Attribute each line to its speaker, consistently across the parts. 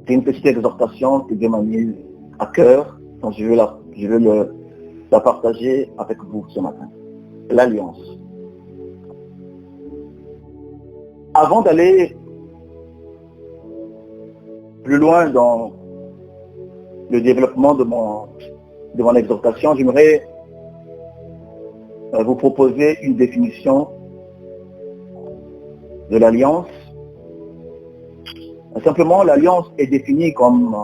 Speaker 1: C'est une petite exhortation que Dieu m'a mise à cœur, donc je veux la partager avec vous ce matin. L'alliance. Avant d'aller plus loin dans le développement de mon exhortation, j'aimerais vous proposer une définition de l'alliance. Simplement, l'alliance est définie comme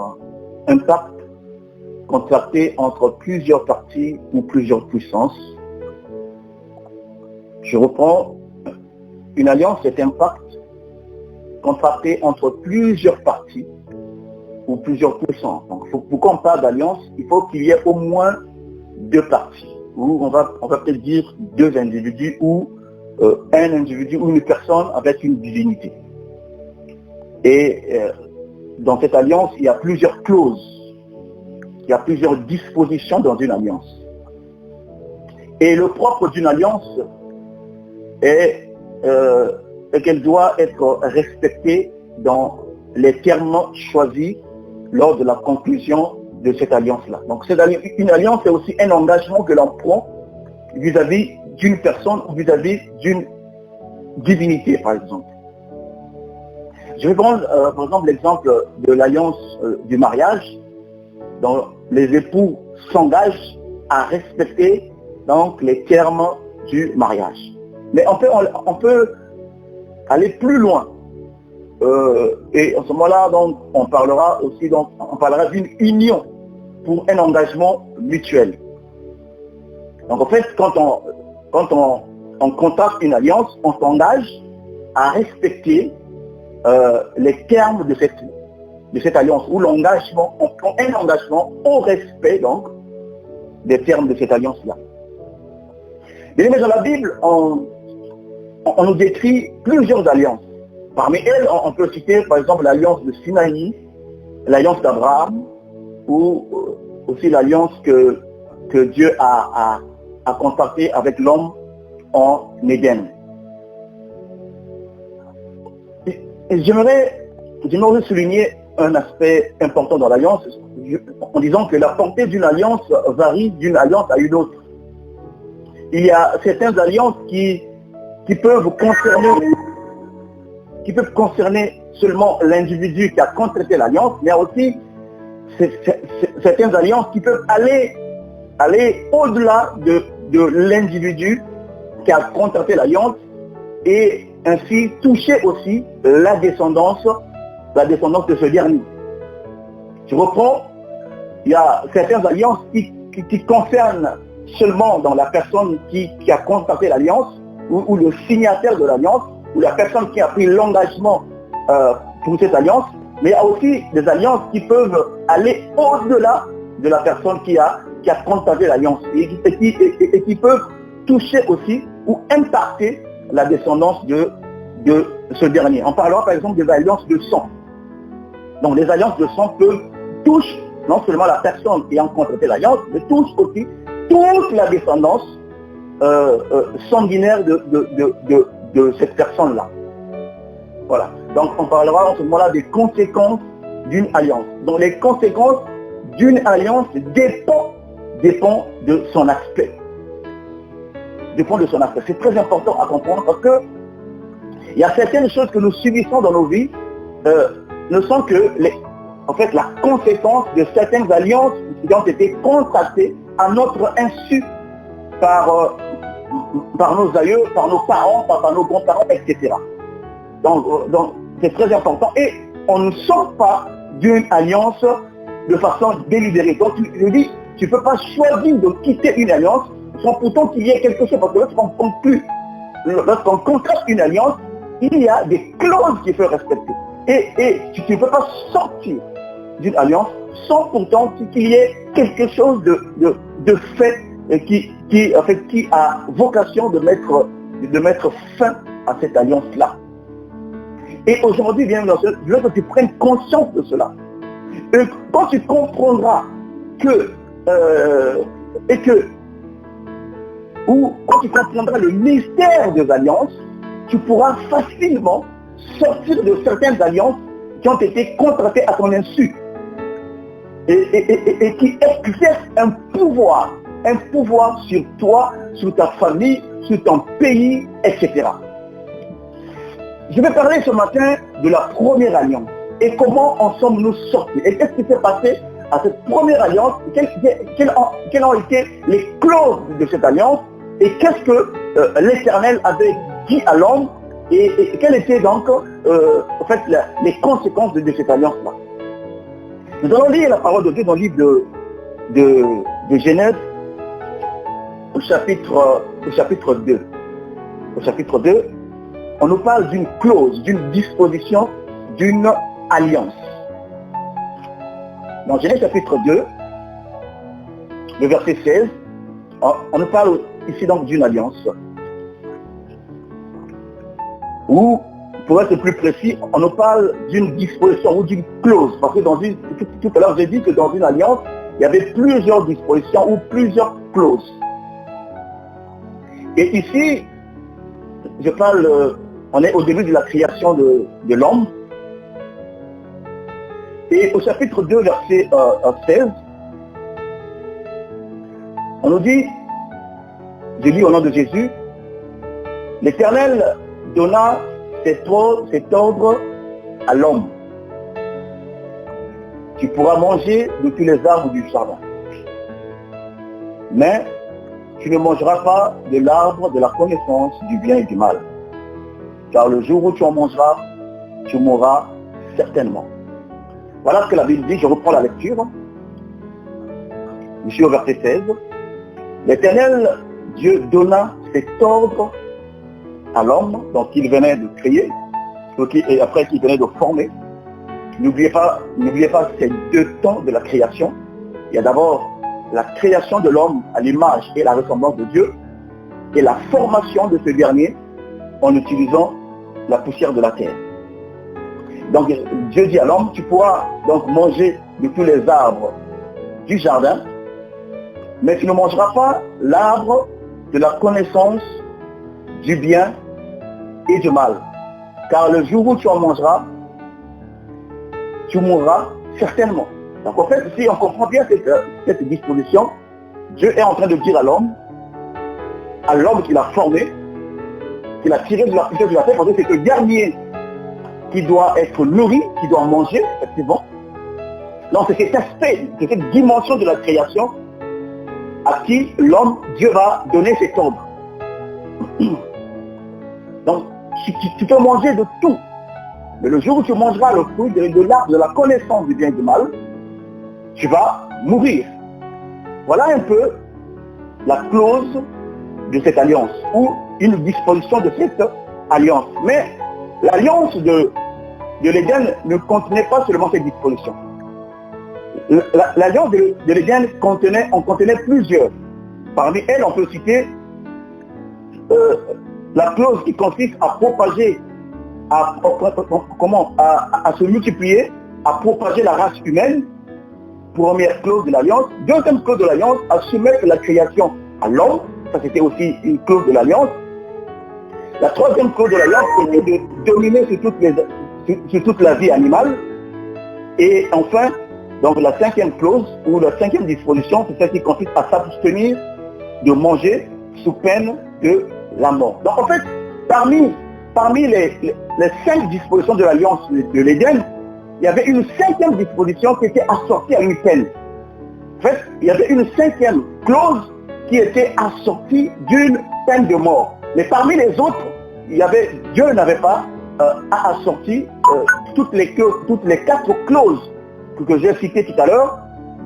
Speaker 1: un pacte contracté entre plusieurs parties ou plusieurs puissances. Je reprends, une alliance est un pacte contracté entre plusieurs parties ou plusieurs puissances. Donc, pour qu'on parle d'alliance, il faut qu'il y ait au moins deux parties, ou on va peut-être dire deux individus, ou un individu ou une personne avec une divinité. Et dans cette alliance, il y a plusieurs clauses, il y a plusieurs dispositions dans une alliance. Et le propre d'une alliance est qu'elle doit être respectée dans les termes choisis lors de la conclusion de cette alliance-là. Donc une alliance, c'est aussi un engagement que l'on prend vis-à-vis d'une personne ou vis-à-vis d'une divinité, par exemple. Je vais prendre par exemple l'exemple de l'alliance du mariage, dont les époux s'engagent à respecter donc les termes du mariage. Mais on peut aller plus loin. Et à ce moment-là, donc, on parlera d'une union pour un engagement mutuel. Donc en fait, quand on contracte une alliance, on s'engage à respecter les termes de cette alliance, ou l'engagement, on prend un engagement au respect donc des termes de cette alliance-là. Mais dans la Bible, on nous décrit plusieurs alliances. Parmi elles, on peut citer par exemple l'alliance de Sinaï, l'alliance d'Abraham, ou aussi l'alliance que Dieu a contractée avec l'homme en Éden. Et j'aimerais souligner un aspect important dans l'alliance, en disant que la portée d'une alliance varie d'une alliance à une autre. Il y a certaines alliances qui peuvent concerner seulement l'individu qui a contracté l'alliance, mais aussi certaines alliances qui peuvent aller au-delà de l'individu qui a contracté l'alliance et ainsi toucher aussi la descendance de ce dernier. Je reprends, il y a certaines alliances qui concernent seulement dans la personne qui a contracté l'alliance, ou le signataire de l'alliance, ou la personne qui a pris l'engagement pour cette alliance, mais il y a aussi des alliances qui peuvent aller au-delà de la personne qui a contracté l'alliance et qui peuvent toucher aussi ou impacter la descendance de ce dernier. On parlera par exemple des alliances de sang. Donc les alliances de sang touchent non seulement la personne qui a contracté l'alliance, mais touchent aussi toute la descendance sanguinaire de cette personne-là. Voilà. Donc on parlera en ce moment-là des conséquences d'une alliance. Donc les conséquences d'une alliance dépend de son aspect. C'est très important à comprendre parce que il y a certaines choses que nous subissons dans nos vies ne sont que la conséquence de certaines alliances qui ont été contractées à notre insu par nos aïeux, par nos parents, par nos grands-parents, etc. Donc c'est très important. Et on ne sort pas d'une alliance de façon délibérée. Donc je dis, tu ne peux pas choisir de quitter une alliance sans pourtant qu'il y ait quelque chose. Parce que lorsqu'on contracte une alliance, il y a des clauses qu'il faut respecter. Et tu ne peux pas sortir d'une alliance sans pourtant qu'il y ait quelque chose de fait qui a vocation de mettre fin à cette alliance-là. Et aujourd'hui, bien sûr, je veux que tu prennes conscience de cela. Et quand tu comprendras quand tu comprendras le mystère des alliances, tu pourras facilement sortir de certaines alliances qui ont été contractés à ton insu et qui exercent un pouvoir sur toi, sur ta famille, sur ton pays, etc. Je vais parler ce matin de la première alliance et comment en sommes-nous sortis et qu'est-ce qui s'est passé à cette première alliance, quelles ont été les clauses de cette alliance et qu'est-ce que l'Éternel avait dit à l'homme et quelles étaient donc en fait, les conséquences de cette alliance-là. Nous allons lire la parole de Dieu dans le livre de Genèse au chapitre 2. Au chapitre 2, on nous parle d'une clause, d'une disposition, d'une alliance. Dans Genèse chapitre 2, le verset 16, on nous parle ici donc d'une alliance. Ou, pour être plus précis, on nous parle d'une disposition ou d'une clause. Parce que tout à l'heure, j'ai dit que dans une alliance, il y avait plusieurs dispositions ou plusieurs clauses. Et ici, je parle, on est au début de la création de l'homme. Et au chapitre 2, verset 16, on nous dit, je lis au nom de Jésus, l'Éternel donna cet ordre à l'homme. Tu pourras manger de tous les arbres du jardin. Mais tu ne mangeras pas de l'arbre de la connaissance du bien et du mal. Car le jour où tu en mangeras, tu mourras certainement. Voilà ce que la Bible dit, je reprends la lecture. Ici au verset 16. L'Éternel Dieu donna cet ordre à l'homme, donc il venait de créer, et après qu'il venait de former. N'oubliez pas ces deux temps de la création. Il y a d'abord la création de l'homme à l'image et la ressemblance de Dieu, et la formation de ce dernier en utilisant la poussière de la terre. Donc Dieu dit à l'homme, tu pourras donc manger de tous les arbres du jardin, mais tu ne mangeras pas l'arbre de la connaissance du bien et du mal. Car le jour où tu en mangeras, tu mourras certainement. Donc en fait, si on comprend bien cette disposition, Dieu est en train de dire à l'homme qu'il a formé, qu'il a tiré de la poussière de la terre, parce que c'est le dernier qui doit être nourri, qui doit manger, effectivement. Donc c'est cet aspect, c'est cette dimension de la création à qui l'homme, Dieu va donner cet ordre. Donc tu peux manger de tout, mais le jour où tu mangeras le fruit de l'arbre de la connaissance du bien et du mal, tu vas mourir. Voilà un peu la clause de cette alliance, ou une disposition de cette alliance. Mais l'alliance de l'Éden ne contenait pas seulement cette disposition. L'alliance de l'Éden en contenait plusieurs. Parmi elles, on peut citer la clause qui consiste à propager, à se multiplier, à propager la race humaine. Première clause de l'alliance. Deuxième clause de l'alliance, à soumettre la création à l'homme. Ça, c'était aussi une clause de l'alliance. La troisième clause de l'alliance, c'était de dominer sur toute la vie animale. Et enfin, donc la cinquième clause, ou la cinquième disposition, c'est celle qui consiste à s'abstenir de manger sous peine de la mort. Donc en fait, parmi les 5 dispositions de l'alliance de l'Éden, il y avait une cinquième disposition qui était assortie à une peine. En fait, il y avait une cinquième clause qui était assortie d'une peine de mort. Mais parmi les autres, Dieu n'avait pas assorti toutes les 4 clauses que j'ai citées tout à l'heure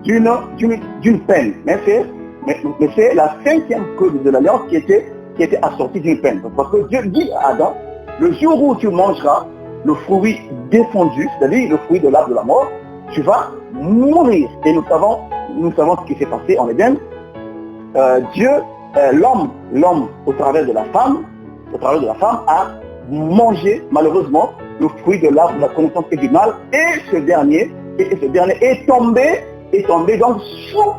Speaker 1: d'une peine. Mais c'est la cinquième clause de l'alliance qui était assortie d'une peine. Parce que Dieu dit à Adam, le jour où tu mangeras le fruit défendu, c'est-à-dire le fruit de l'arbre de la mort, tu vas mourir. Et nous savons ce qui s'est passé en Éden. L'homme, au travers de la femme, a mangé malheureusement le fruit de l'arbre de la connaissance et du mal, et ce dernier est tombé donc sous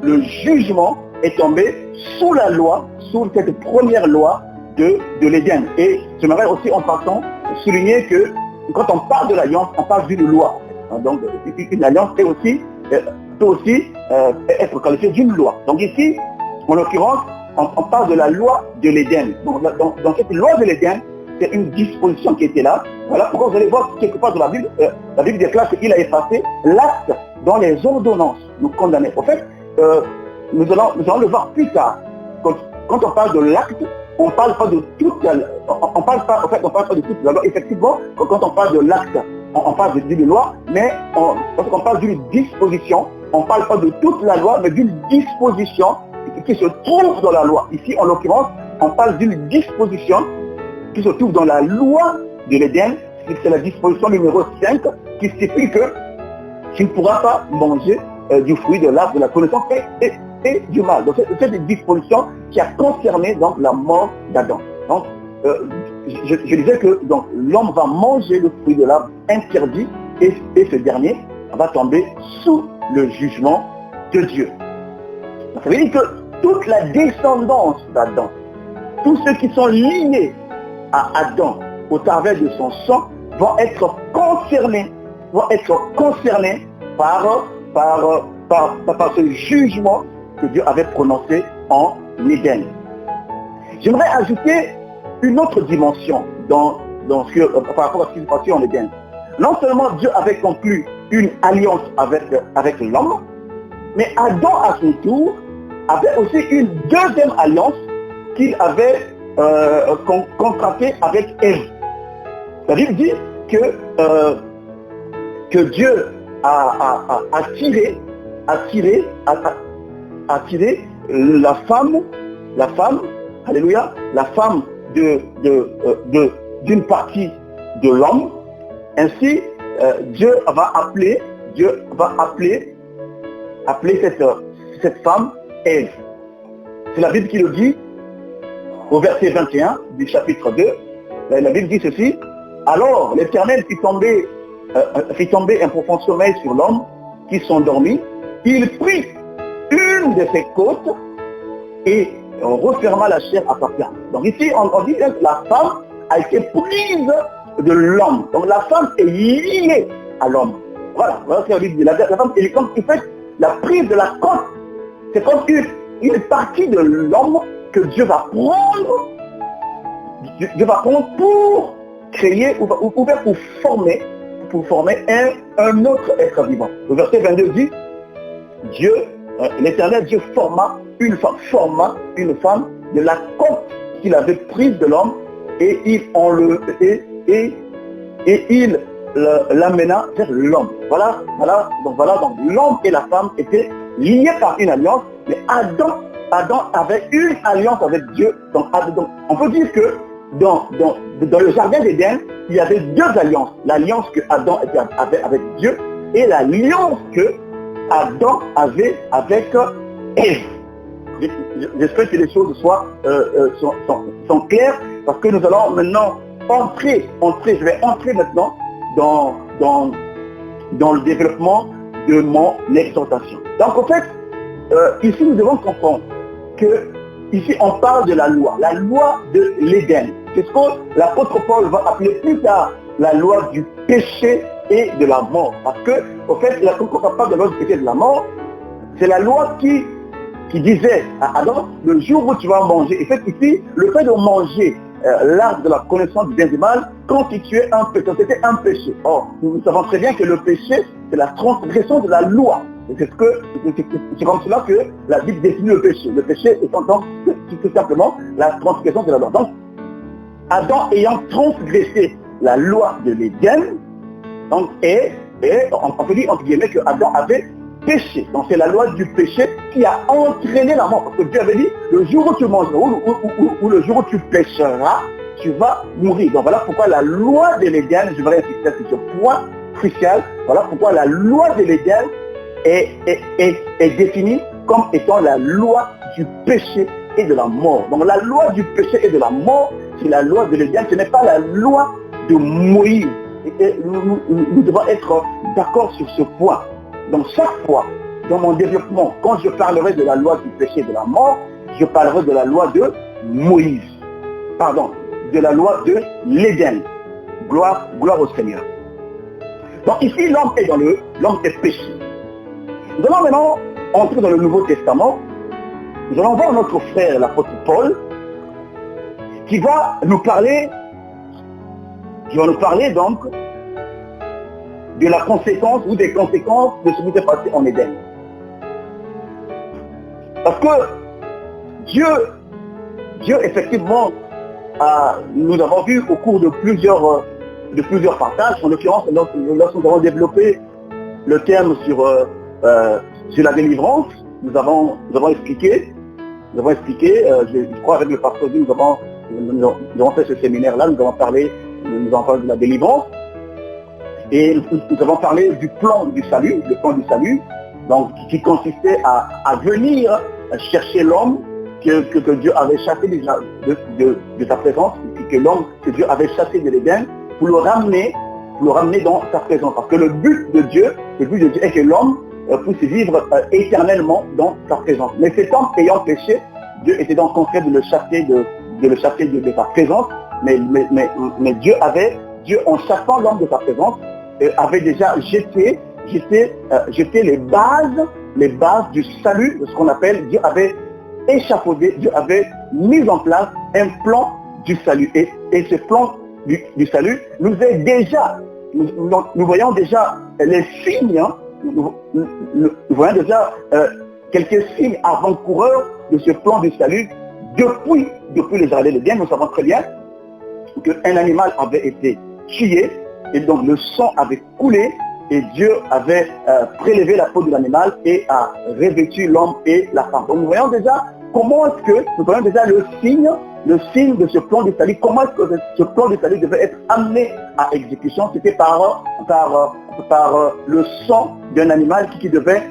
Speaker 1: le jugement, est tombé sous la loi, sous cette première loi de l'Éden. Et j'aimerais aussi en passant souligner que quand on parle de l'alliance, on parle d'une loi. Donc, une alliance peut aussi être qualifiée d'une loi. Donc ici, en l'occurrence, on parle de la loi de l'Éden. Dans cette loi de l'Éden, c'est une disposition qui était là. Voilà pourquoi vous allez voir quelque part dans la Bible déclare qu'il a effacé l'acte dont les ordonnances nous condamnaient. En fait, nous allons le voir plus tard. Quand on parle de l'acte, on ne parle pas de toute la loi. On parle pas de toute la loi. Effectivement, quand on parle de l'acte, on parle d'une loi, mais lorsqu'on parle d'une disposition, on ne parle pas de toute la loi, mais d'une disposition qui se trouve dans la loi. Ici, en l'occurrence, on parle d'une disposition qui se trouve dans la loi de l'Éden. C'est la disposition numéro 5 qui stipule que tu ne pourras pas manger du fruit de l'arbre de la connaissance et du mal. Donc c'est une disposition qui a concerné donc la mort d'Adam. Donc je disais que l'homme va manger le fruit de l'arbre interdit et ce dernier va tomber sous le jugement de Dieu. Donc, ça veut dire que toute la descendance d'Adam, tous ceux qui sont liés à Adam au travers de son sang vont être concernés par ce jugement que Dieu avait prononcé en Éden. J'aimerais ajouter une autre dimension par rapport à ce qui s'est passé en Éden. Non seulement Dieu avait conclu une alliance avec l'homme, mais Adam à son tour avait aussi une deuxième alliance qu'il avait contractée avec Ève. La Bible dit que Dieu a tiré la femme, alléluia, la femme d'une partie de l'homme. Ainsi, Dieu va appeler cette femme Ève. C'est la Bible qui le dit au verset 21 du chapitre 2. La Bible dit ceci: alors l'Éternel fit tomber un profond sommeil sur l'homme qui s'endormit. Il prit une de ses côtes et referma la chair à sa place. Donc ici, on dit que la femme a été prise de l'homme. Donc la femme est liée à l'homme. Voilà ce qu'on dit. La femme est comme en fait la prise de la côte. C'est comme une partie de l'homme que Dieu va prendre. Dieu va prendre pour créer ou pour former un autre être vivant. Le verset 22 dit: l'Éternel Dieu forma une femme de la côte qu'il avait prise de l'homme et il l'amena vers l'homme. Voilà, donc l'homme et la femme étaient liés par une alliance, mais Adam avait une alliance avec Dieu. Donc on peut dire que dans le jardin d'Éden, il y avait deux alliances. L'alliance que Adam avait avec Dieu et l'alliance que Adam avait avec Ève. J'espère que les choses sont claires, parce que nous allons maintenant je vais entrer maintenant dans le développement de mon exhortation. Donc en fait, ici nous devons comprendre que ici on parle de la loi de l'Éden. C'est ce que l'apôtre Paul va appeler plus tard la loi du péché et de la mort. Parce que, au fait, quand on parle de la loi du péché et de la mort, c'est la loi qui disait à Adam: le jour où tu vas manger. Et fait ici, le fait de manger l'arbre de la connaissance du bien et du mal constituait un péché. C'était un péché. Or, nous savons très bien que le péché, c'est la transgression de la loi. C'est comme cela que la Bible définit le péché. Le péché étant donc tout simplement la transgression de la loi. Donc, Adam ayant transgressé la loi de l'Éden, donc, et on peut dire entre guillemets que Adam avait péché. Donc c'est la loi du péché qui a entraîné la mort. Parce que Dieu avait dit: le jour où tu mangeras ou le jour où tu pécheras, tu vas mourir. Donc voilà pourquoi la loi de l'Éden, je vais insister sur ce point crucial, voilà pourquoi la loi de l'Éden est définie comme étant la loi du péché et de la mort. Donc la loi du péché et de la mort, c'est la loi de l'Éden, ce n'est pas la loi de Moïse. Et nous devons être d'accord sur ce point. Donc chaque fois, dans mon développement, quand je parlerai de la loi du péché et de la mort, je parlerai de la loi de Moïse. Pardon, de la loi de l'Éden. Gloire au Seigneur. Donc ici, l'homme est péché. Nous allons maintenant entrer dans le Nouveau Testament. Nous allons voir notre frère, l'apôtre Paul, qui va nous parler donc de la conséquence ou des conséquences de ce qui s'est passé en Éden. Parce que Dieu effectivement, nous avons vu au cours de plusieurs partages, en l'occurrence, lorsque nous avons développé le thème sur la délivrance, nous avons expliqué, je crois avec le pasteur, nous avons fait ce séminaire-là, nous avons parlé de la délivrance, et nous avons parlé du plan du salut, donc qui consistait à venir chercher l'homme que Dieu avait chassé de sa présence, que Dieu avait chassé de l'Éden, pour le ramener dans sa présence. Parce que le but de Dieu est que l'homme puisse vivre éternellement dans sa présence. Mais cet homme ayant péché, Dieu était donc contraint de le chasser de sa présence, mais Dieu, en chassant l'homme de sa présence, avait déjà jeté les bases du salut, de ce qu'on appelle, Dieu avait échafaudé, Dieu avait mis en place un plan du salut. Et ce plan du salut nous voyons déjà les signes, nous voyons déjà quelques signes avant-coureurs de ce plan du salut depuis les jardins d'Éden. Nous savons très bien qu'un animal avait été tué et donc le sang avait coulé et Dieu avait prélevé la peau de l'animal et a revêtu l'homme et la femme. Donc nous voyons déjà le signe de ce plan du salut. Comment est-ce que ce plan du salut devait être amené à exécution? C'était par le sang d'un animal qui devait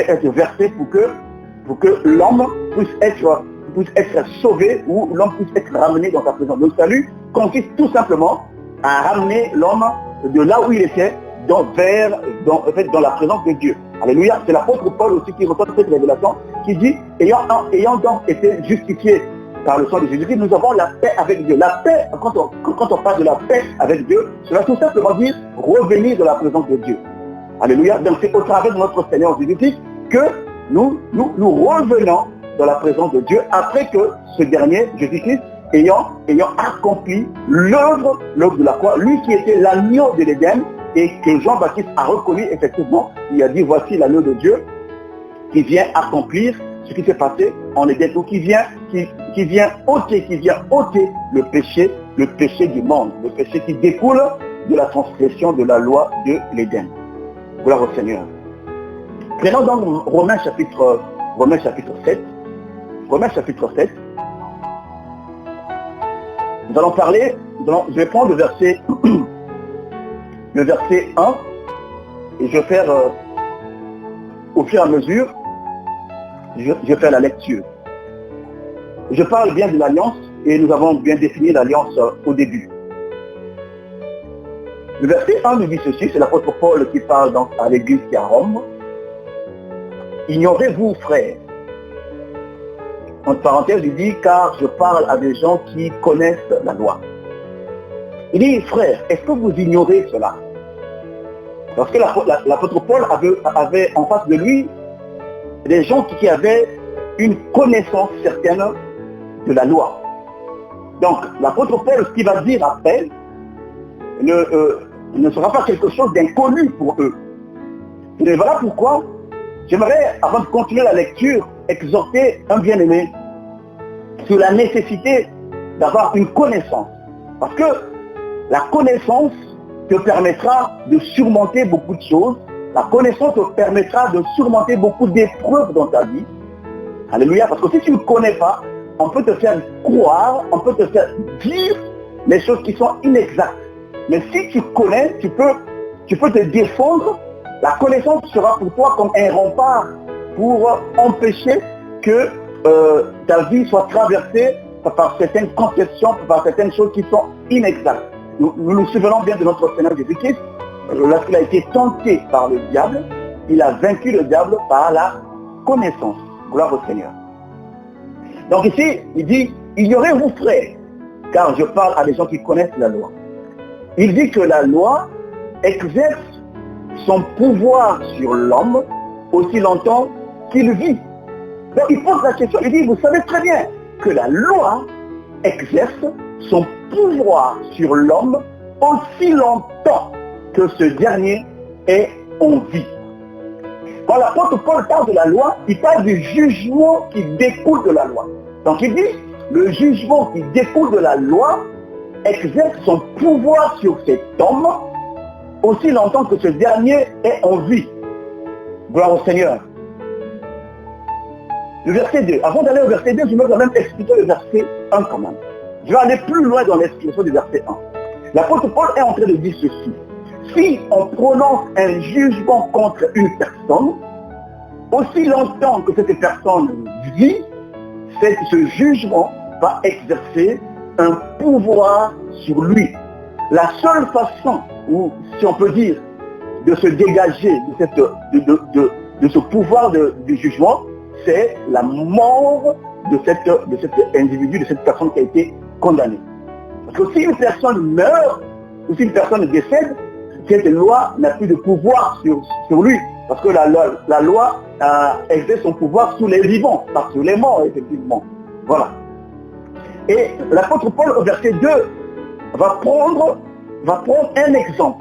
Speaker 1: être versé pour que l'homme puisse être sauvé ou l'homme puisse être ramené dans sa présence. Le salut consiste tout simplement à ramener l'homme de là où il était dans la présence de Dieu. Alléluia. C'est l'apôtre Paul aussi qui reçoit cette révélation, qui dit, ayant donc été justifié par le sang de Jésus-Christ, nous avons la paix avec Dieu. La paix, quand on parle de la paix avec Dieu, cela tout simplement dire revenir de la présence de Dieu. Alléluia. Donc c'est au travers de notre Seigneur Jésus-Christ que nous revenons dans la présence de Dieu après que ce dernier, Jésus-Christ, ayant accompli l'œuvre de la croix, lui qui était l'agneau de l'Éden, et que Jean-Baptiste a reconnu effectivement, il a dit voici l'agneau de Dieu qui vient accomplir ce qui s'est passé en Éden, ou qui vient ôter le péché du monde, le péché qui découle de la transgression de la loi de l'Éden. Gloire au Seigneur. Prenons donc Romains chapitre 7. Romains chapitre 7. Nous allons parler, je vais prendre le verset 1 et je vais faire au fur et à mesure, je vais faire la lecture. Je parle bien de l'alliance et nous avons bien défini l'alliance au début. Le verset 1 nous dit ceci, c'est l'apôtre Paul qui parle donc à l'église qui est à Rome. Ignorez-vous, frères. Entre parenthèses, il dit, car je parle à des gens qui connaissent la loi. Il dit, frères, est-ce que vous ignorez cela? Parce que l'apôtre Paul avait en face de lui des gens qui avaient une connaissance certaine de la loi. Donc, l'apôtre Paul, ce qu'il va dire après, ne sera pas quelque chose d'inconnu pour eux. Et voilà pourquoi j'aimerais, avant de continuer la lecture, exhorter un bien-aimé sur la nécessité d'avoir une connaissance. Parce que la connaissance te permettra de surmonter beaucoup de choses. La connaissance te permettra de surmonter beaucoup d'épreuves dans ta vie. Alléluia. Parce que si tu ne connais pas, on peut te faire croire, on peut te faire dire les choses qui sont inexactes. Mais si tu connais, tu peux te défendre. La connaissance sera pour toi comme un rempart pour empêcher que ta vie soit traversée par certaines conceptions, par certaines choses qui sont inexactes. Nous nous souvenons bien de notre Seigneur Jésus-Christ. Lorsqu'il a été tenté par le diable, il a vaincu le diable par la connaissance. Gloire au Seigneur. Donc ici, il dit, ignorez-vous, frères, car je parle à des gens qui connaissent la loi. il dit que la loi exerce son pouvoir sur l'homme aussi longtemps qu'il vit. Donc il pose la question, il dit, vous savez très bien que la loi exerce son pouvoir sur l'homme aussi longtemps que ce dernier est en vie. Quand l'apôtre Paul parle de la loi, il parle du jugement qui découle de la loi. Donc il dit, le jugement qui découle de la loi exerce son pouvoir sur cet homme aussi longtemps que ce dernier est en vie. Gloire au Seigneur. Le verset 2. Avant d'aller au verset 2, je vais quand même expliquer le verset 1 quand même. Je vais aller plus loin dans l'explication du verset 1. L'apôtre Paul est en train de dire ceci. Si on prononce un jugement contre une personne, aussi longtemps que cette personne vit, ce jugement va exercer un pouvoir sur lui. La seule façon, ou si on peut dire, de se dégager de ce pouvoir du jugement, c'est la mort de cet individu, de cette personne qui a été condamnée. Parce que si une personne meurt, ou si une personne décède, cette loi n'a plus de pouvoir sur lui. Parce que la loi exerce son pouvoir sur les vivants, pas sur les morts, effectivement. Voilà. Et l'apôtre Paul, au verset 2, va prendre un exemple.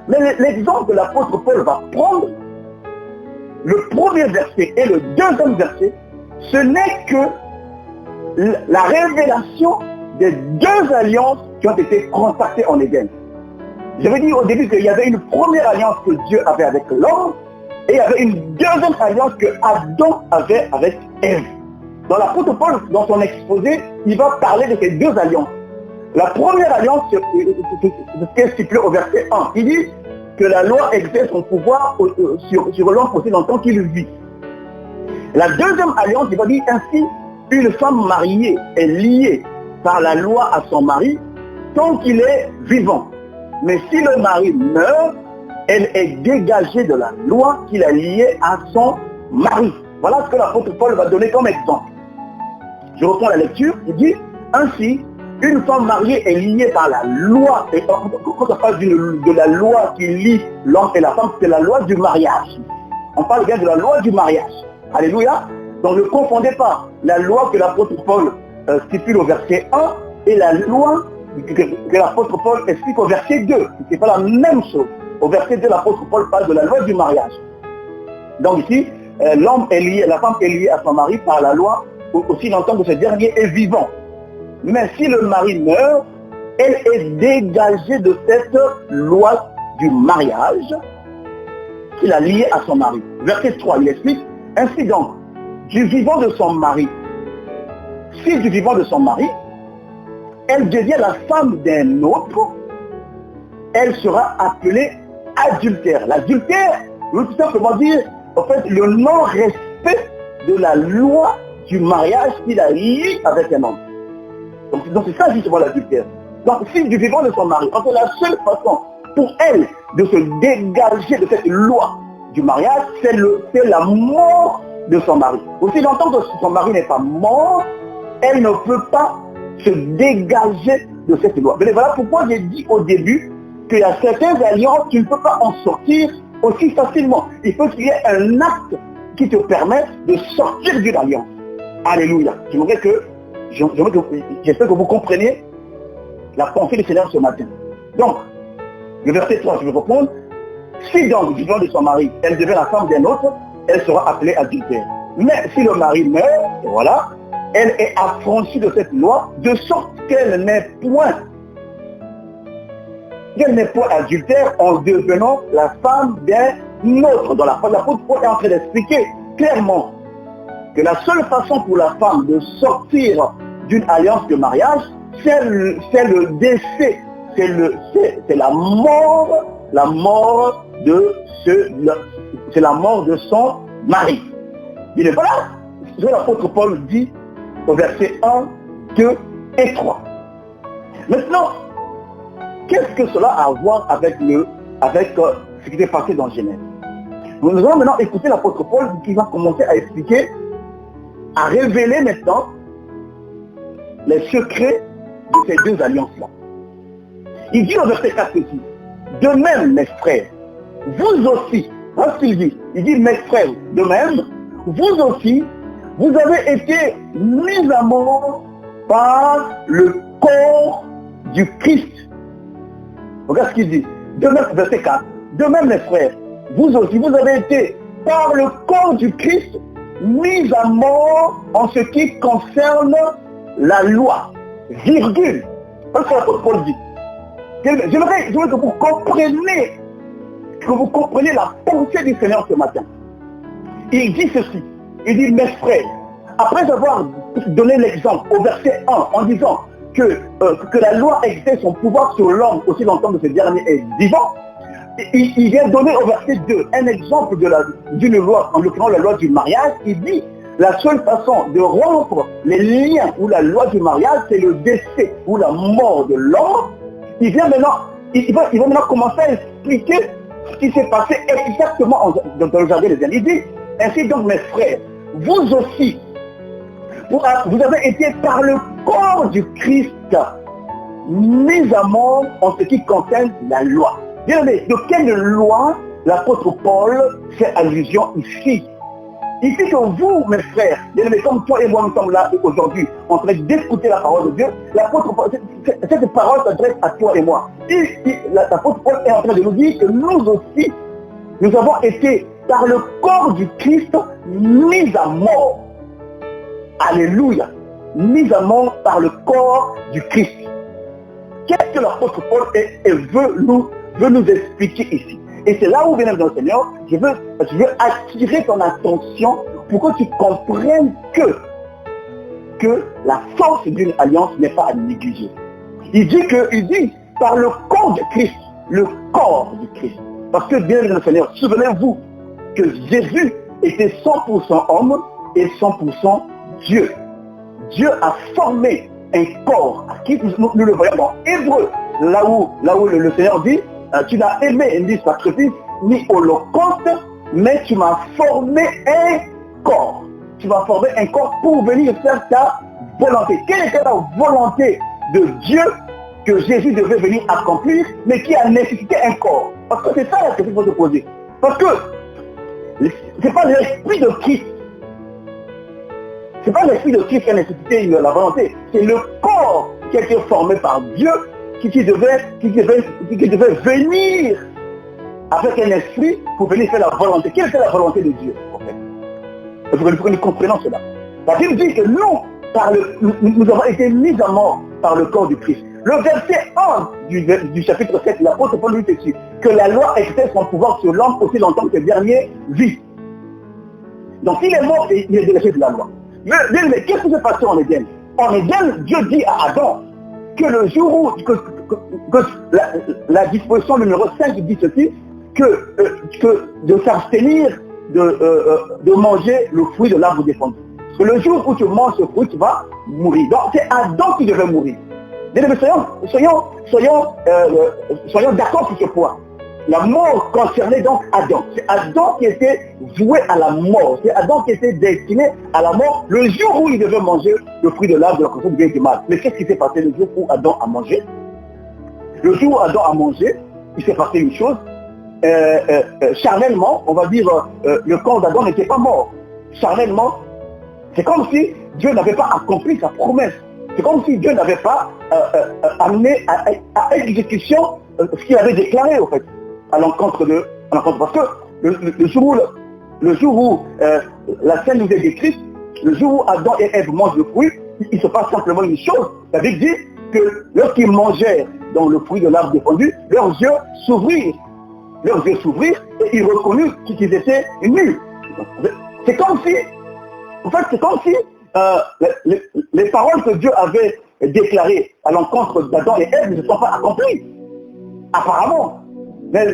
Speaker 1: Mais l'exemple que l'apôtre Paul va prendre, le premier verset et le deuxième verset, ce n'est que la révélation des deux alliances qui ont été contractées en Éden. J'avais dit au début qu'il y avait une première alliance que Dieu avait avec l'homme et il y avait une deuxième alliance que Adam avait avec Ève. Dans l'apôtre Paul, dans son exposé, il va parler de ces deux alliances. La première alliance, c'est stipulé au verset 1. Il dit que la loi exerce son pouvoir sur l'homme aussi longtemps qu'il vit. La deuxième alliance, il va dire ainsi, une femme mariée est liée par la loi à son mari tant qu'il est vivant. Mais si le mari meurt, elle est dégagée de la loi qu'il a liée à son mari. Voilà ce que l'apôtre Paul va donner comme exemple. Je reprends la lecture, il dit ainsi, une femme mariée est liée par la loi, et quand on parle de la loi qui lie l'homme et la femme, c'est la loi du mariage. On parle bien de la loi du mariage. Alléluia. Donc ne confondez pas la loi que l'apôtre Paul stipule au verset 1 et la loi que l'apôtre Paul explique au verset 2. Ce n'est pas la même chose. Au verset 2, l'apôtre Paul parle de la loi du mariage. Donc ici, l'homme est lié, la femme est liée à son mari par la loi aussi longtemps que ce dernier est vivant. Mais si le mari meurt, elle est dégagée de cette loi du mariage qu'il a liée à son mari. Verset 3, il explique, ainsi donc, du vivant de son mari, si du vivant de son mari, elle devient la femme d'un autre, elle sera appelée adultère. L'adultère veut tout simplement dire, en fait, le non-respect de la loi du mariage qu'il a lié avec un homme. Donc c'est ça justement l'adultère. Donc si du vivant de son mari, parce que la seule façon pour elle de se dégager de cette loi du mariage, c'est la mort de son mari. Aussi longtemps que son mari n'est pas mort, elle ne peut pas se dégager de cette loi. Mais voilà pourquoi j'ai dit au début qu'il y a certaines alliances, tu ne peux pas en sortir aussi facilement. Il faut qu'il y ait un acte qui te permet de sortir d'une alliance. Alléluia. J'espère que vous compreniez la pensée du Seigneur ce matin. Donc, le verset 3, je vais répondre. Si donc, du vivant de son mari, elle devient la femme d'un autre, elle sera appelée adultère. Mais si le mari meurt, et voilà, elle est affranchie de cette loi, de sorte qu'elle n'est point adultère en devenant la femme d'un autre. Dans l'apôtre Paul est en train d'expliquer clairement que la seule façon pour la femme de sortir d'une alliance de mariage, c'est le décès, c'est la mort de son mari. Il est voilà ce que l'apôtre Paul dit au verset 1, 2 et 3. Maintenant, qu'est-ce que cela a à voir avec ce qui s'est passé dans Genèse? Nous allons maintenant écouter l'apôtre Paul qui va commencer à expliquer, à révéler maintenant les secrets de ces deux alliances-là. Il dit au verset 4 ici, de même, mes frères, vous aussi, voilà ce qu'il dit. Il dit, mes frères, de même, vous aussi, vous avez été mis à mort par le corps du Christ. Regarde ce qu'il dit. De même, verset 4. De même, mes frères, vous aussi, vous avez été par le corps du Christ mis à mort en ce qui concerne la loi. Virgule. Parce que l'apôtre Paul dit. J'aimerais que vous compreniez la pensée du Seigneur ce matin. Il dit ceci. Il dit, mes frères, après avoir donné l'exemple au verset 1 en disant que la loi exerce son pouvoir sur l'homme aussi longtemps que ce dernier est vivant, il vient donner au verset 2 un exemple d'une loi, en l'occurrence la loi du mariage. Il dit, la seule façon de rompre les liens ou la loi du mariage, c'est le décès ou la mort de l'homme. Il va maintenant commencer à expliquer ce qui s'est passé exactement dans le jardin d'Éden. Il dit, ainsi donc mes frères, vous aussi, vous avez été par le corps du Christ mis à mort en ce qui concerne la loi. Bien aimé, de quelle loi l'apôtre Paul fait allusion ici? Ici que vous, mes frères, bien aimé, comme toi et moi nous sommes là aujourd'hui en train d'écouter la parole de Dieu, l'apôtre Paul, cette parole s'adresse à toi et moi. L'apôtre Paul est en train de nous dire que nous aussi, nous avons été par le corps du Christ mis à mort. Alléluia. Mis à mort par le corps du Christ. Qu'est-ce que l'apôtre Paul veut nous expliquer ici? Et c'est là où, bien dans le Seigneur, je veux attirer ton attention pour que tu comprennes que la force d'une alliance n'est pas à négliger. Il dit par le corps du Christ, le corps du Christ. Parce que, bien dans le Seigneur, souvenez-vous que Jésus était 100% homme et 100% Dieu. Dieu a formé un corps, qui nous le voyons dans Hébreu, là où le Seigneur dit, tu n'as aimé ni sacrifice, ni holocauste, mais tu m'as formé un corps. Tu m'as formé un corps pour venir faire ta volonté. Quelle était la volonté de Dieu que Jésus devait venir accomplir, mais qui a nécessité un corps? Parce que c'est ça la question qu'il faut se poser. Parce que ce n'est pas l'esprit de Christ. Ce n'est pas l'esprit de Christ qui a nécessité la volonté. C'est le corps qui a été formé par Dieu qui devait venir avec un esprit pour venir faire la volonté. Quelle était la volonté de Dieu en fait? Il faut que nous comprenions cela. La Bible dit que nous avons été mis à mort par le corps du Christ. Le verset 1 du chapitre 7, l'apôtre Paul lui dit que la loi exerce son pouvoir sur l'homme aussi longtemps que le dernier vit. Donc s'il est mort, il est délaissé de la loi. Mais qu'est-ce qui s'est passé en Éden? En Éden, Dieu dit à Adam que le jour où la disposition numéro 5 dit ceci, que de s'abstenir de manger le fruit de l'arbre défendu. Que le jour où tu manges ce fruit, tu vas mourir. Donc c'est Adam qui devait mourir. Soyons d'accord sur ce point. La mort concernait donc Adam. C'est Adam qui était voué à la mort. C'est Adam qui était destiné à la mort le jour où il devait manger le fruit de l'arbre de la connaissance du bien et du mal. Mais qu'est-ce qui s'est passé le jour où Adam a mangé? Le jour où Adam a mangé, il s'est passé une chose. Charnellement, on va dire, le corps d'Adam n'était pas mort. Charnellement, c'est comme si Dieu n'avait pas accompli sa promesse. C'est comme si Dieu n'avait pas amené à exécution ce qu'il avait déclaré, en fait, à l'encontre. Parce que le jour où la scène nous est décrite, le jour où Adam et Ève mangent le fruit, il se passe simplement une chose. La Bible dit que lorsqu'ils mangèrent dans le fruit de l'arbre défendu, leurs yeux s'ouvrirent. Leurs yeux s'ouvrirent et ils reconnurent qu'ils étaient nus. C'est comme si, les paroles que Dieu avait déclarées à l'encontre d'Adam et Ève ne se sont pas accomplies. Apparemment. Mais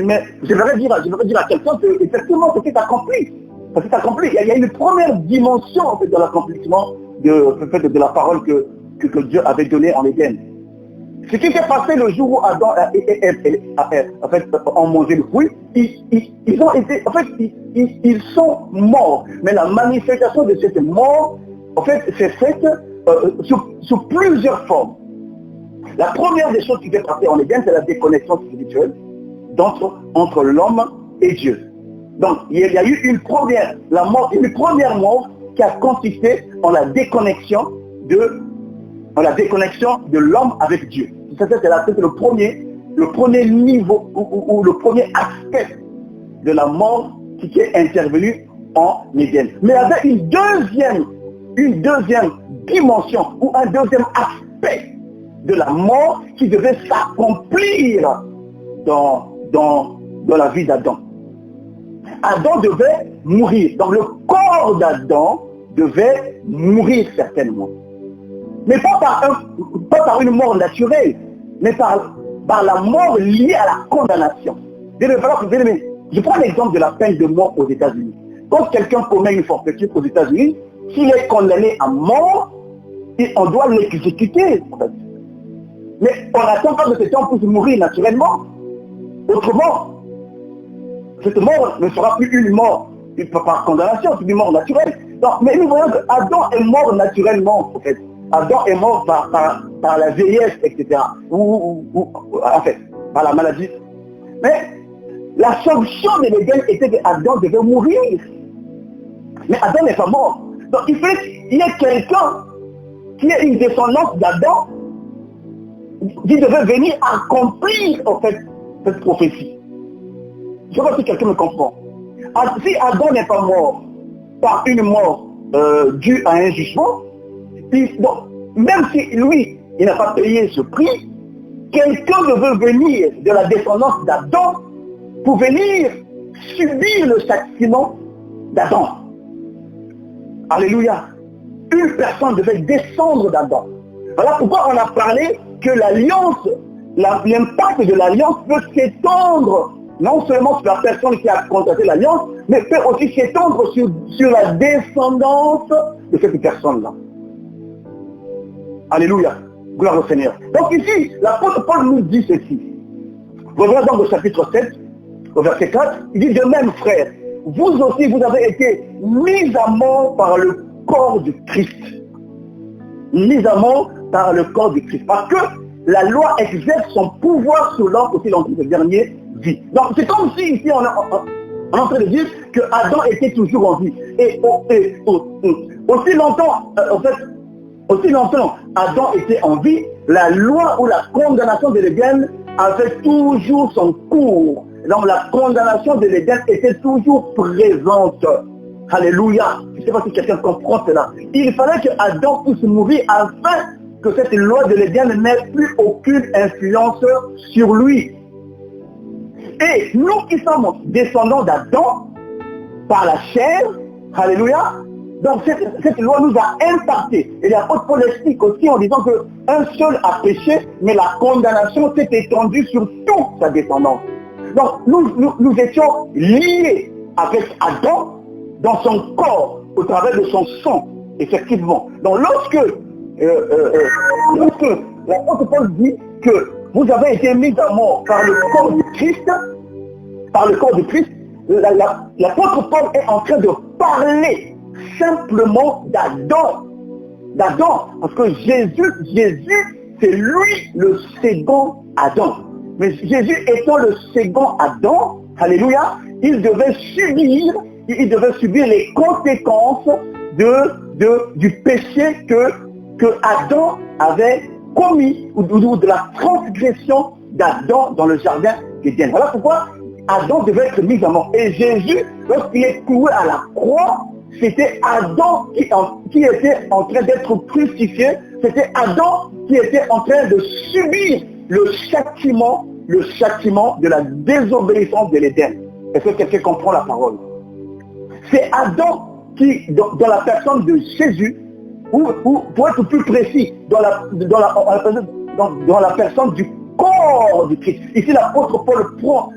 Speaker 1: je voudrais dire à quelqu'un que effectivement c'était accompli. Ça s'est accompli. Il y a une première dimension en fait, de l'accomplissement de la parole que Dieu avait donnée en Éden. Ce qui s'est passé le jour où Adam et Ève ont mangé le fruit, ils sont morts. Mais la manifestation de cette mort, en fait, c'est faite sous plusieurs formes. La première des choses qui fait passer en Éden, c'est la déconnexion spirituelle entre l'homme et Dieu. Donc, il y a eu une première mort qui a consisté en la déconnexion de l'homme avec Dieu. C'est le premier niveau ou le premier aspect de la mort qui est intervenu en Éden. Mais il y avait une deuxième dimension ou un deuxième aspect de la mort qui devait s'accomplir dans la vie d'Adam. Adam devait mourir. Donc le corps d'Adam devait mourir certainement. Mais pas par une mort naturelle, mais par la mort liée à la condamnation. Je prends l'exemple de la peine de mort aux États-Unis. Quand quelqu'un commet une forfaiture aux États-Unis, s'il est condamné à mort, on doit l'exécuter. Mais on n'attend pas de cet homme pour mourir naturellement. Autrement, cette mort ne sera plus une mort par condamnation, c'est une mort naturelle. Donc, mais nous voyons qu'Adam est mort naturellement, en fait. Adam est mort par la vieillesse, etc. En fait, par la maladie. Mais la sanction de l'Éden était qu'Adam devait mourir. Mais Adam n'est pas mort. Donc il fallait qu'il y ait quelqu'un qui ait une descendance d'Adam qui devait venir accomplir, en fait, cette prophétie. Je ne sais pas si quelqu'un me comprend. Si Adam n'est pas mort par une mort due à un jugement, donc, même si lui, il n'a pas payé ce prix, quelqu'un devait venir de la descendance d'Adam pour venir subir le châtiment d'Adam. Alléluia. Une personne devait descendre d'Adam. Voilà pourquoi on a parlé que l'alliance, l'impact de l'alliance peut s'étendre non seulement sur la personne qui a contracté l'alliance, mais peut aussi s'étendre sur la descendance de cette personne-là. Alléluia. Gloire au Seigneur. Donc ici, l'apôtre Paul nous dit ceci. Revenons donc au chapitre 7, au verset 4. Il dit de même, frères, vous aussi, vous avez été mis à mort par le corps du Christ. Mis à mort par le corps du Christ. Parce que la loi exerce son pouvoir sur l'homme aussi longtemps que le dernier vit. Donc c'est comme si ici on est en train de dire que Adam était toujours en vie. Et aussi longtemps, en fait, aussi longtemps Adam était en vie, la loi ou la condamnation de l'Éden avait toujours son cours. Donc la condamnation de l'Éden était toujours présente. Alléluia. Je ne sais pas si quelqu'un comprend cela. Il fallait que Adam puisse mourir afin que cette loi de l'Éden n'ait plus aucune influence sur lui. Et nous qui sommes descendants d'Adam par la chair, alléluia, donc cette loi nous a impacté. Et l'apôtre Paul explique aussi en disant qu'un seul a péché, mais la condamnation s'est étendue sur toute sa descendance. Donc nous étions liés avec Adam dans son corps, au travers de son sang, effectivement. Donc lorsque l'apôtre Paul dit que vous avez été mis à mort par le corps du Christ, l'apôtre Paul est en train de parler simplement d'Adam. Parce que Jésus, c'est lui le second Adam. Mais Jésus étant le second Adam, alléluia, il devait subir les conséquences du péché que Adam avait commis, ou de la transgression d'Adam dans le jardin d'Éden. Voilà pourquoi Adam devait être mis à mort. Et Jésus, lorsqu'il est cloué à la croix, c'était Adam qui était en train d'être crucifié. C'était Adam qui était en train de subir le châtiment de la désobéissance de l'Éden. Est-ce que quelqu'un comprend la parole? C'est Adam qui, dans la personne de Jésus, ou pour être plus précis, dans la personne du corps du Christ. Ici, l'apôtre Paul prend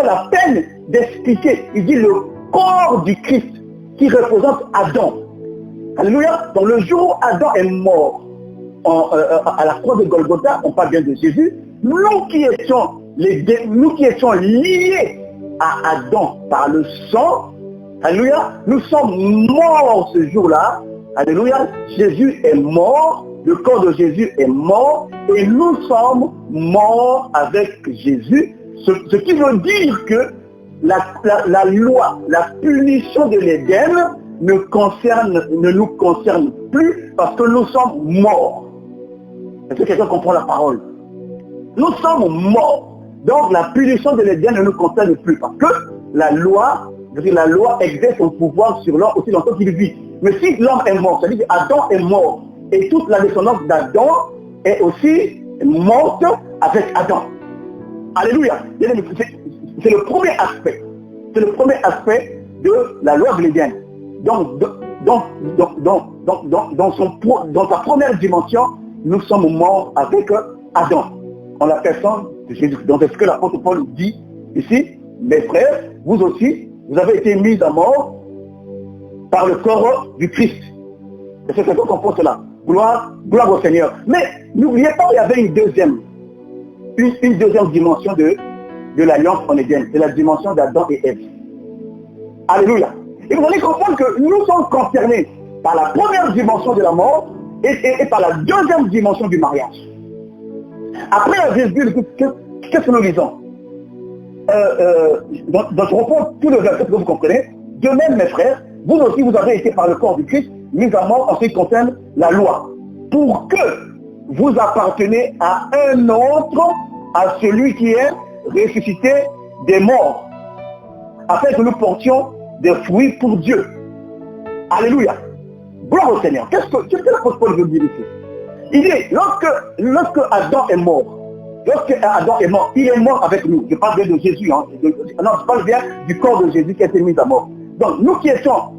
Speaker 1: la peine d'expliquer. Il dit le corps du Christ qui représente Adam. Alléluia. Donc le jour où Adam est mort à la croix de Golgotha, on parle bien de Jésus, nous qui étions liés à Adam par le sang, alléluia, nous sommes morts ce jour-là. Alléluia. Jésus est mort le corps de Jésus est mort et nous sommes morts avec Jésus. Ce qui veut dire que la loi, la punition de l'Éden ne nous concerne plus parce que nous sommes morts. Est-ce que quelqu'un comprend la parole? Nous sommes morts. Donc la punition de l'Éden ne nous concerne plus parce que la loi exerce son pouvoir sur l'homme aussi longtemps qu'il vit. Mais si l'homme est mort, c'est-à-dire qu'Adam est mort et toute la descendance d'Adam est aussi morte avec Adam. Alléluia. C'est le premier aspect. C'est le premier aspect de la loi de l'Éden. Donc, dans sa première dimension, nous sommes morts avec Adam, en la personne de Jésus. Donc, c'est ce que l'apôtre Paul dit ici. Mes frères, vous aussi, vous avez été mis à mort par le corps du Christ. Et c'est ce qu'on comprend cela. Gloire au Seigneur. Mais n'oubliez pas, il y avait une deuxième dimension de l'alliance en Éden. C'est la dimension d'Adam et Ève. Alléluia. Et vous allez comprendre que nous sommes concernés par la première dimension de la mort et par la deuxième dimension du mariage. Après la virgule, qu'est-ce que nous lisons? Donc je reprends tout le verset que vous comprenez. De même, mes frères, vous aussi vous avez été par le corps du Christ mis à mort en ce qui concerne la loi, pour que vous appartenez à un autre, à celui qui est ressuscité des morts, afin que nous portions des fruits pour Dieu. Alléluia. Gloire au Seigneur. Qu'est-ce que l'apôtre Paul veut dire ici? Il dit, lorsque Adam est mort, il est mort avec nous. Je parle bien de Jésus. Non, je parle bien du corps de Jésus qui a été mis à mort. Donc, nous qui étions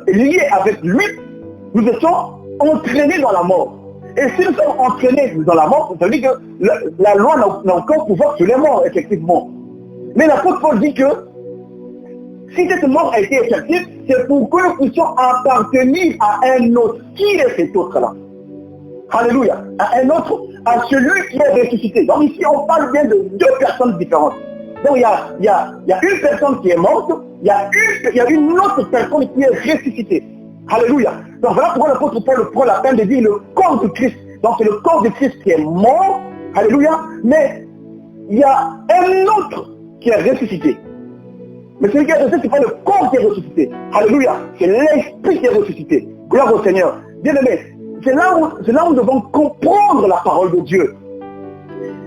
Speaker 1: liés avec lui, nous étions entraînés dans la mort. Et si nous sommes entraînés dans la mort, ça veut dire que la loi n'a aucun pouvoir sur les morts, effectivement. Mais l'apôtre Paul dit que si cette mort a été effective, c'est pour que nous puissions appartenir à un autre. Qui est cet autre-là? Alléluia. À un autre, à celui qui est ressuscité. Donc ici, on parle bien de deux personnes différentes. Donc il y a une personne qui est morte, il y a une autre personne qui est ressuscitée. Alléluia. Donc voilà pourquoi l'apôtre Paul prend la peine de dire le corps du Christ. Donc c'est le corps du Christ qui est mort. Alléluia. Mais il y a un autre qui est ressuscité. Mais celui qui est ressuscité, ce n'est pas le corps qui est ressuscité. Alléluia. C'est l'esprit qui est ressuscité. Gloire au Seigneur. Bien aimé, c'est là où nous devons comprendre la parole de Dieu.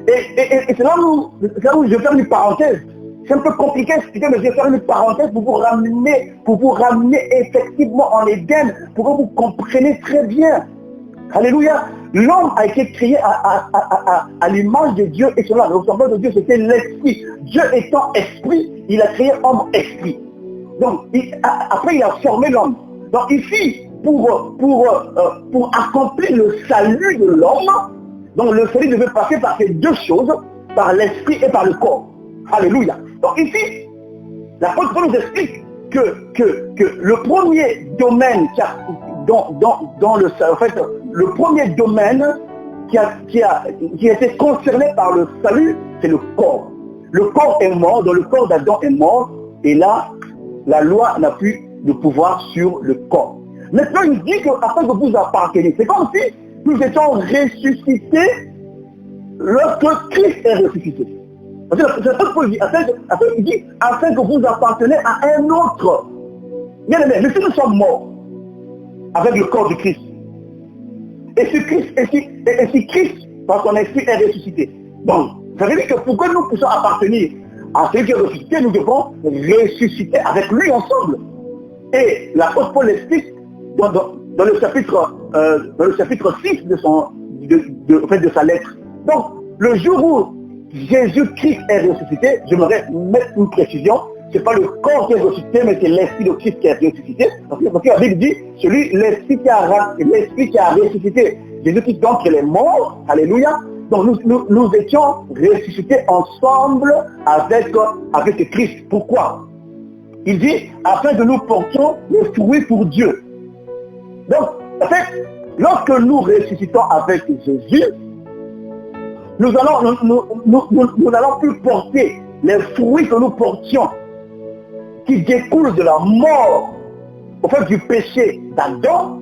Speaker 1: Et c'est là où je vais faire une parenthèse. C'est un peu compliqué à expliquer, mais je vais faire une parenthèse pour vous ramener effectivement en Éden, pour que vous compreniez très bien. Alléluia. L'homme a été créé à l'image de Dieu et cela, le semblable de Dieu, c'était l'esprit. Dieu étant esprit, il a créé homme esprit. Donc, après, il a formé l'homme. Donc ici, pour accomplir le salut de l'homme, donc le salut devait passer par ces deux choses, par l'esprit et par le corps. Alléluia. Donc ici, l'apôtre Paul nous explique que le premier domaine le premier domaine qui a été concerné par le salut, c'est le corps. Le corps est mort, donc le corps d'Adam est mort, et là, la loi n'a plus de pouvoir sur le corps. Maintenant, il dit qu'afin que vous appartenez, c'est comme si nous étions ressuscités lorsque Christ est ressuscité. C'est ce que Paul dit, afin que vous appartenez à un autre. Bien aimé, mais si nous sommes morts avec le corps du Christ, et si Christ, par son esprit, est ressuscité, donc, ça veut dire que pour que nous puissions appartenir à celui qui est ressuscité, nous devons ressusciter avec lui ensemble. Et l'apôtre Paul l'explique dans le chapitre 6 de sa lettre. Donc, le jour où Jésus-Christ est ressuscité, j'aimerais mettre une précision, ce n'est pas le corps qui est ressuscité, mais c'est l'esprit de Christ qui est ressuscité. Parce que la Bible dit, l'esprit qui a ressuscité Jésus-Christ, donc il est mort, alléluia. Donc nous étions ressuscités ensemble avec Christ. Pourquoi? Il dit, afin que nous portions le fruit pour Dieu. Donc, en fait, lorsque nous ressuscitons avec Jésus, nous n'allons plus porter les fruits que nous portions, qui découlent de la mort, au fait du péché d'Adam,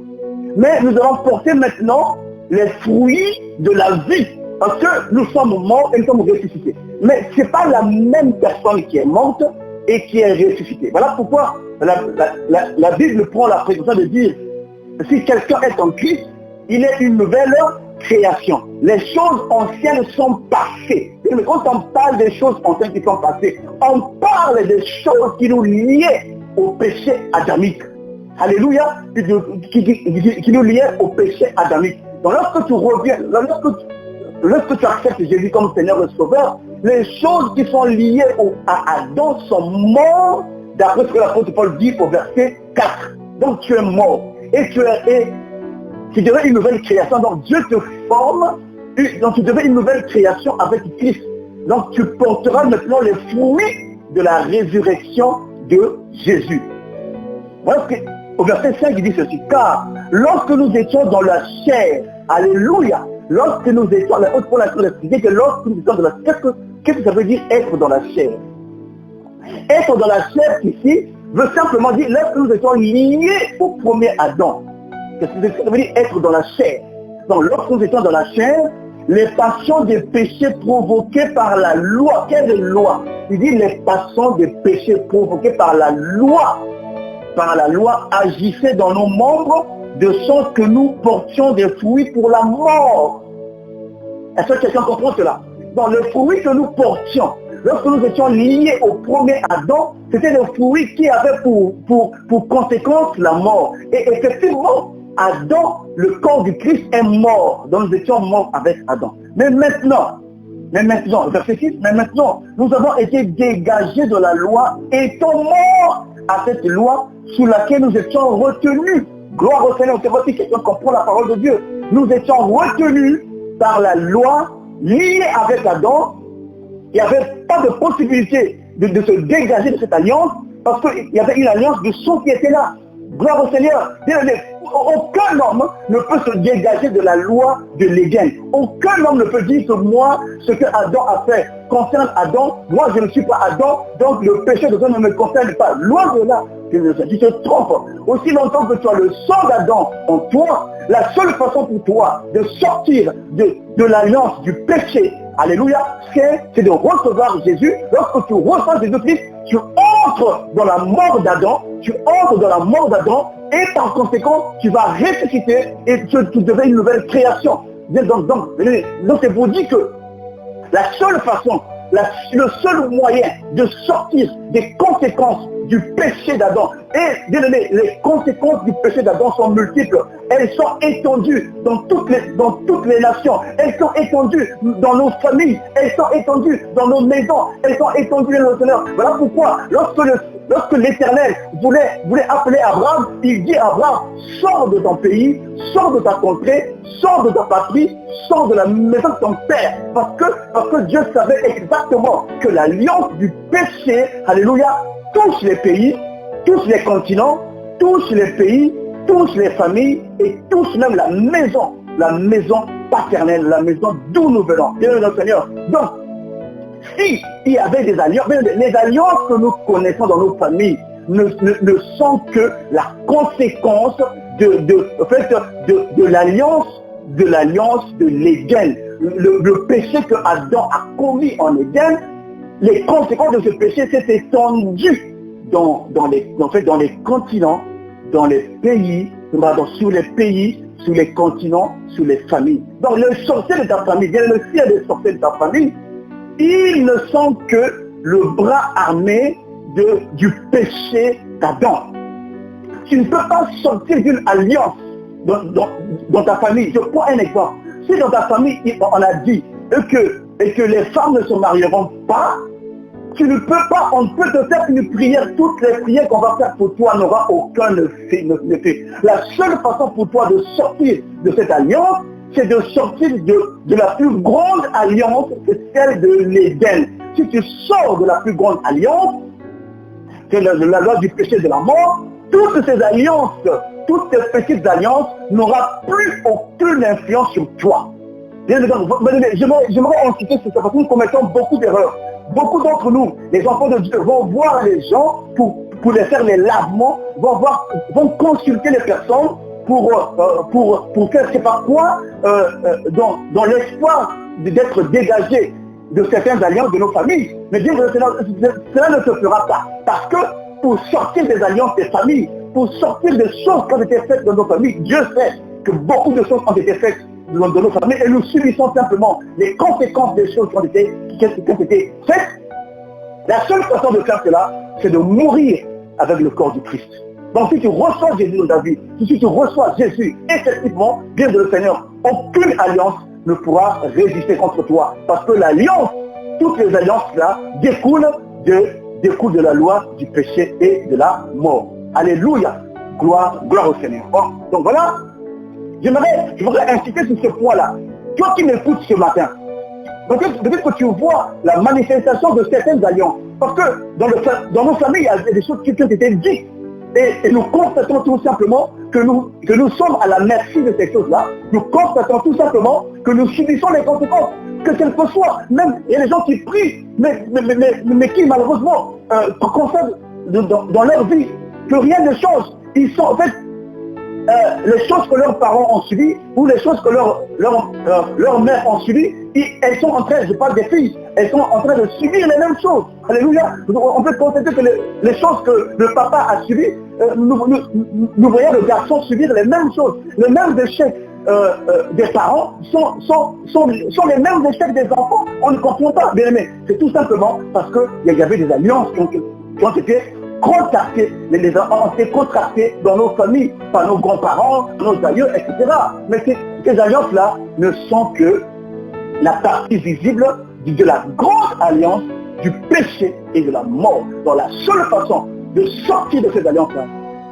Speaker 1: mais nous allons porter maintenant les fruits de la vie. Parce que nous sommes morts et nous sommes ressuscités. Mais ce n'est pas la même personne qui est morte et qui est ressuscitée. Voilà pourquoi la Bible prend la précaution de dire, si quelqu'un est en Christ, il est une nouvelle création. Les choses anciennes sont passées. Mais quand on parle des choses anciennes qui sont passées, on parle des choses qui nous liaient au péché adamique. Alléluia, qui nous liaient au péché adamique. Donc lorsque tu reviens, lorsque tu acceptes Jésus comme Seigneur et Sauveur, les choses qui sont liées à Adam sont mortes, d'après ce que l'apôtre Paul dit au verset 4. Donc tu es mort. Et tu deviens une nouvelle création. Donc Dieu te forme. Donc tu deviens une nouvelle création avec Christ. Donc tu porteras maintenant les fruits de la résurrection de Jésus. Voilà ce que, au verset 5, il dit ceci. Car lorsque nous étions dans la chair, alléluia, lorsque nous étions, pour la expliquer que lorsque nous étions dans la chair, qu'est-ce que ça veut dire être dans la chair? Être dans la chair ici veut simplement dire lorsque nous étions liés au premier Adam. Qu'est-ce que ça veut dire être dans la chair? Donc lorsque nous étions dans la chair, les passions des péchés provoqués par la loi. Quelle loi? Il dit les passions des péchés provoqués par la loi. Par la loi agissaient dans nos membres de sorte que nous portions des fruits pour la mort. Est-ce que quelqu'un comprend cela? Dans le fruit que nous portions, lorsque nous étions liés au premier Adam, c'était le fruit qui avait pour conséquence la mort. Et effectivement, Adam, le corps du Christ est mort. Donc nous étions morts avec Adam. Mais maintenant, verset 6, mais maintenant, nous avons été dégagés de la loi, étant morts à cette loi sous laquelle nous étions retenus. Gloire au Seigneur, c'est votre quelqu'un comprend la parole de Dieu. Nous étions retenus par la loi, liés avec Adam. Il n'y avait pas de possibilité de se dégager de cette alliance parce qu'il y avait une alliance de sang qui était là. Gloire au Seigneur. Aucun homme ne peut se dégager de la loi de l'Éden. Aucun homme ne peut dire que moi, ce que Adam a fait concerne Adam, moi je ne suis pas Adam, donc le péché de Dieu ne me concerne pas. Loin de là, tu te trompes. Aussi longtemps que tu as le sang d'Adam en toi, la seule façon pour toi de sortir de l'alliance du péché, alléluia, c'est de recevoir Jésus. Lorsque tu reçois Jésus-Christ, tu entres dans la mort d'Adam, et par conséquent, tu vas ressusciter et tu deviens une nouvelle création. Donc c'est pour dire que la seule façon, le seul moyen de sortir des conséquences du péché d'Adam, et bien aimé, les conséquences du péché d'Adam sont multiples. Elles sont étendues dans toutes les nations. Elles sont étendues dans nos familles. Elles sont étendues dans nos maisons. Elles sont étendues dans nos Seigneur. Voilà pourquoi, lorsque l'Éternel voulait appeler Abraham, il dit à Abraham, sors de ton pays, sors de ta contrée, sors de ta patrie, sors de la maison de ton père. Parce que Dieu savait exactement que l'alliance du péché, alléluia, touche les pays, touche les continents, touche les pays, touche les familles et touche même la maison paternelle, la maison d'où nous venons. Bien aimé Seigneur. Donc, si il y avait des alliances, les alliances que nous connaissons dans nos familles ne sont que la conséquence de l'alliance de l'Éden. Le péché que Adam a commis en Éden, les conséquences de ce péché s'est étendu dans les continents, dans les pays, sur les pays, sur les continents, sur les familles. Donc le sorcier de ta famille, bien le ciel des sorciers de ta famille, ils ne sont que le bras armé du péché d'Adam. Tu ne peux pas sortir d'une alliance dans ta famille. Je prends un exemple. Si dans ta famille, on a dit et que les femmes ne se marieront pas, tu ne peux pas, on peut te faire une prière, toutes les prières qu'on va faire pour toi n'aura aucun effet. La seule façon pour toi de sortir de cette alliance, c'est de sortir de la plus grande alliance, c'est celle de l'Éden. Si tu sors de la plus grande alliance, c'est la loi du péché de la mort, toutes ces alliances, toutes ces petites alliances n'auront plus aucune influence sur toi. J'aimerais inciter sur ça parce que nous commettons beaucoup d'erreurs. Beaucoup d'entre nous, les enfants de Dieu, vont voir les gens pour les faire les lavements, vont consulter les personnes pour faire je sais pas quoi, dans l'espoir d'être dégagé de certaines alliances de nos familles. Mais Dieu, cela ne se fera pas. Parce que pour sortir des alliances des familles, pour sortir des choses qui ont été faites dans nos familles, Dieu sait que beaucoup de choses ont été faites dans nos familles et nous subissons simplement les conséquences des choses qui ont été faites. La seule façon de faire cela, c'est de mourir avec le corps du Christ. Donc si tu reçois Jésus dans ta vie, si tu reçois Jésus effectivement, bien de le Seigneur, aucune alliance ne pourra résister contre toi. Parce que l'alliance, toutes les alliances là, découlent de la loi du péché et de la mort. Alléluia. Gloire au Seigneur. Bon, donc voilà, j'aimerais insister sur ce point-là. Toi qui m'écoutes ce matin, peut-être que tu vois la manifestation de certaines alliances. Parce que dans nos familles, il y a des choses qui ont été dites. Et nous constatons tout simplement que nous sommes à la merci de ces choses-là. Nous constatons tout simplement que nous subissons les conséquences. Que quel que soit, même il y a des gens qui prient, mais qui malheureusement constatent dans leur vie que rien ne change. Ils sont en fait les choses que leurs parents ont subies ou les choses que leur mère ont subies, elles sont en train, je parle des filles, elles sont en train de subir les mêmes choses. Alléluia. On peut constater que les choses que le papa a subies, nous voyons le garçon subir les mêmes choses. Les mêmes échecs des parents sont les mêmes échecs des enfants. On ne comprend pas, bien aimé. C'est tout simplement parce qu'il y avait des alliances qui ont été contractés, les ont été contractés dans nos familles, par nos grands-parents, nos aïeux, etc. Mais ces alliances-là ne sont que la partie visible de la grande alliance du péché et de la mort. Dans la seule façon de sortir de ces alliances-là,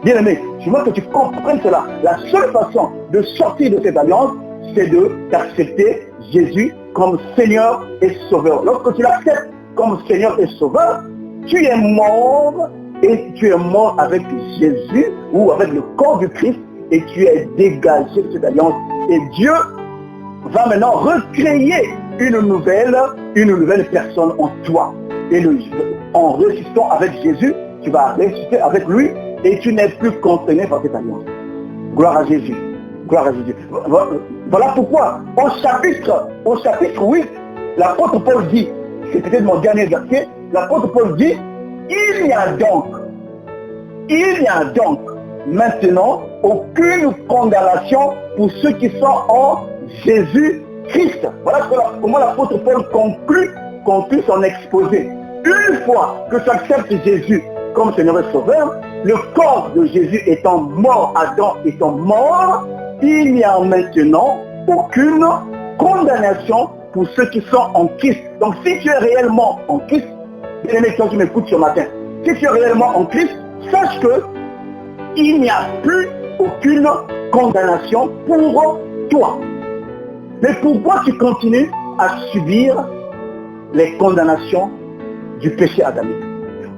Speaker 1: bien aimé, je veux que tu comprennes cela. La seule façon de sortir de cette alliance, c'est d'accepter Jésus comme Seigneur et Sauveur. Lorsque tu l'acceptes comme Seigneur et Sauveur, tu es mort. Et tu es mort avec Jésus ou avec le corps du Christ et tu es dégagé de cette alliance. Et Dieu va maintenant recréer une nouvelle personne en toi. Et en ressuscitant avec Jésus, tu vas ressusciter avec lui et tu n'es plus concerné par cette alliance. Gloire à Jésus. Gloire à Jésus. Voilà pourquoi au chapitre 8, l'apôtre Paul dit, c'est peut-être mon dernier verset, l'apôtre Paul dit, il n'y a donc maintenant aucune condamnation pour ceux qui sont en Jésus-Christ. Voilà comment l'apôtre Paul conclut son exposé. Une fois que tu acceptes Jésus comme Seigneur et Sauveur, le corps de Jésus étant mort, Adam étant mort, il n'y a maintenant aucune condamnation pour ceux qui sont en Christ. Donc si tu es réellement en Christ, bien aimé, quand tu m'écoutes ce matin, si tu es réellement en Christ, sache que il n'y a plus aucune condamnation pour toi. Mais pourquoi tu continues à subir les condamnations du péché adamique?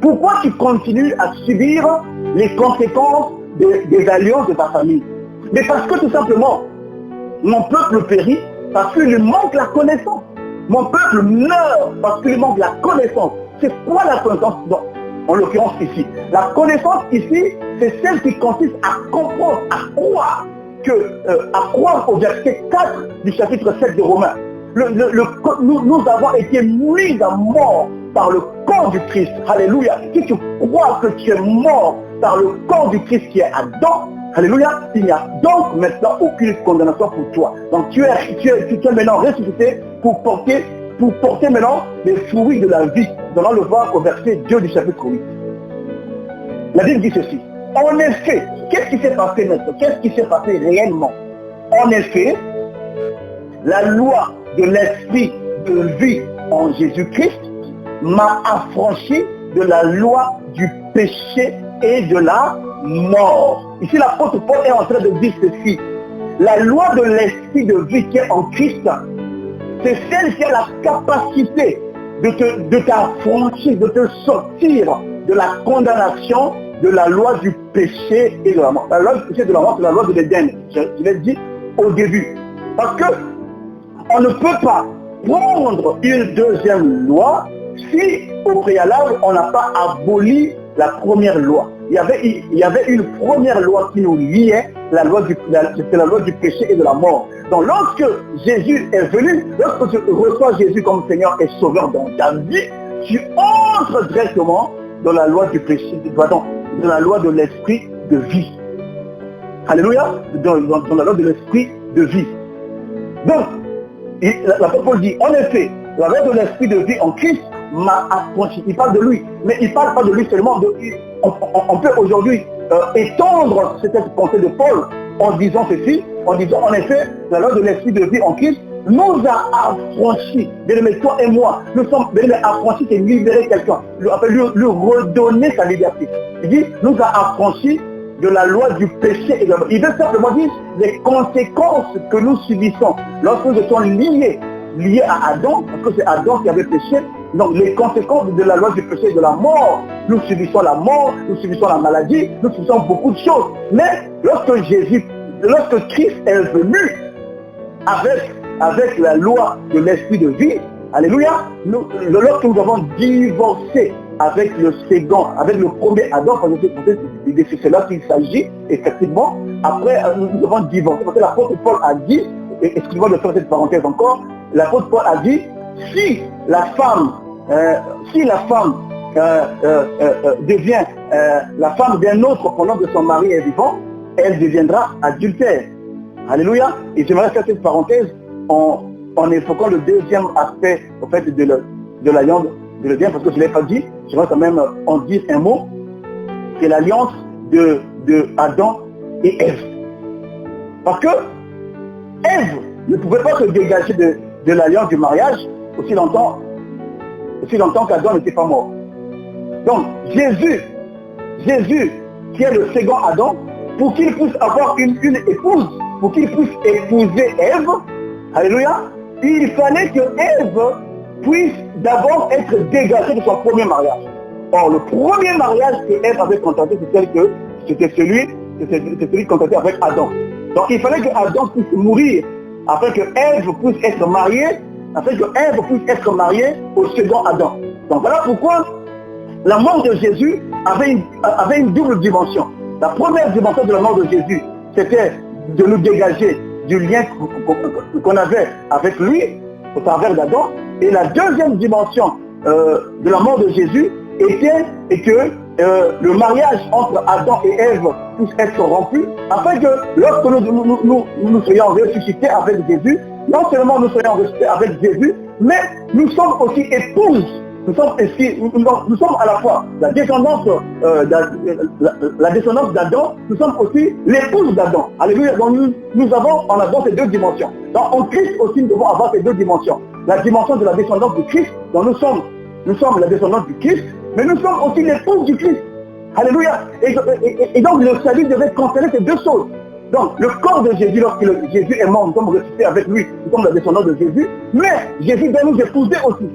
Speaker 1: Pourquoi tu continues à subir les conséquences des alliances de ta famille? Mais parce que tout simplement, mon peuple périt parce qu'il lui manque la connaissance. Mon peuple meurt parce qu'il lui manque la connaissance. C'est quoi la connaissance en l'occurrence ici? La connaissance ici, c'est celle qui consiste à comprendre, à croire au verset 4 du chapitre 7 de Romains. Nous avons été mis à mort par le corps du Christ. Alléluia. Si tu crois que tu es mort par le corps du Christ qui est Adam, alléluia, il n'y a donc maintenant aucune condamnation pour toi. Donc tu es maintenant ressuscité pour porter maintenant les fruits de la vie. Nous allons le voir au verset 2 du chapitre 8. La Bible dit ceci. En effet, qu'est-ce qui s'est passé maintenant? Qu'est-ce qui s'est passé réellement? En effet, la loi de l'esprit de vie en Jésus-Christ m'a affranchi de la loi du péché et de la mort. Ici, l'apôtre Paul est en train de dire ceci. La loi de l'esprit de vie qui est en Christ, c'est celle qui a la capacité de t'affranchir, de te sortir de la condamnation de la loi du péché et de la mort. La loi du péché et de la mort, c'est la loi de l'Éden. Je l'ai dit au début. Parce que on ne peut pas prendre une deuxième loi si au préalable on n'a pas aboli la première loi. il y avait une première loi qui nous liait, c'était la loi du péché et de la mort. Donc lorsque Jésus est venu, lorsque tu reçois Jésus comme Seigneur et Sauveur dans ta vie, tu entres directement dans la loi du péché, dans la loi de l'esprit de vie. Alléluia, dans la loi de l'esprit de vie. Donc, l'apôtre Paul dit, en effet, la loi de l'esprit de vie en Christ m'a affranchi. Il parle de lui, mais il ne parle pas de lui seulement. On peut aujourd'hui étendre cette pensée de Paul en disant ceci, en disant en effet, la loi de l'esprit de vie en Christ nous a affranchis. Bien-aimés, toi et moi, nous sommes affranchis, c'est libérer quelqu'un, lui redonner sa liberté. Il dit, nous a affranchis de la loi du péché et de la mort. Il veut simplement dire les conséquences que nous subissons lorsque nous sommes liés à Adam, parce que c'est Adam qui avait péché. Donc les conséquences de la loi du péché et de la mort, nous subissons la mort, nous subissons la maladie, nous subissons beaucoup de choses. Mais lorsque Christ est venu avec la loi de l'esprit de vie, alléluia, lorsque nous avons divorcé avec le second, avec le premier Adam, c'est là qu'il s'agit, effectivement. Après, nous avons divorcé, parce que l'apôtre Paul a dit, excusez-moi de faire cette parenthèse encore, l'apôtre Paul a dit, si la femme devient la femme d'un autre pendant que son mari est vivant, elle deviendra adultère. Alléluia. Et j'aimerais faire cette parenthèse en évoquant le deuxième aspect en fait, de l'alliance de lien, parce que je ne l'ai pas dit, j'aimerais quand même en dire un mot, c'est l'alliance de Adam et Ève. Parce que Ève ne pouvait pas se dégager de l'alliance du mariage aussi longtemps qu'Adam n'était pas mort. Donc Jésus, qui est le second Adam, pour qu'il puisse avoir une épouse, pour qu'il puisse épouser Ève, alléluia, il fallait que Ève puisse d'abord être dégagée de son premier mariage. Or, le premier mariage que Ève avait contracté, c'était celui contracté avec Adam. Donc, il fallait que Adam puisse mourir, afin que Ève puisse être mariée, au second Adam. Donc, voilà pourquoi la mort de Jésus avait une double dimension. La première dimension de la mort de Jésus, c'était de nous dégager du lien qu'on avait avec lui, au travers d'Adam. Et la deuxième dimension de la mort de Jésus était que le mariage entre Adam et Ève puisse être rompu, afin que lorsque nous soyons ressuscités avec Jésus, non seulement nous soyons ressuscités avec Jésus, mais nous sommes aussi épouses. Nous sommes à la fois la descendance d'Adam, nous sommes aussi l'épouse d'Adam. Alléluia. Donc on avons ces deux dimensions. Donc en Christ aussi, nous devons avoir ces deux dimensions. La dimension de la descendance du Christ, donc nous sommes la descendance du Christ, mais nous sommes aussi l'épouse du Christ. Alléluia. Et donc le salut devait concerner ces deux choses. Donc le corps de Jésus, lorsque Jésus est mort, nous sommes ressuscités avec lui, nous sommes la descendance de Jésus, mais Jésus doit nous épouser aussi.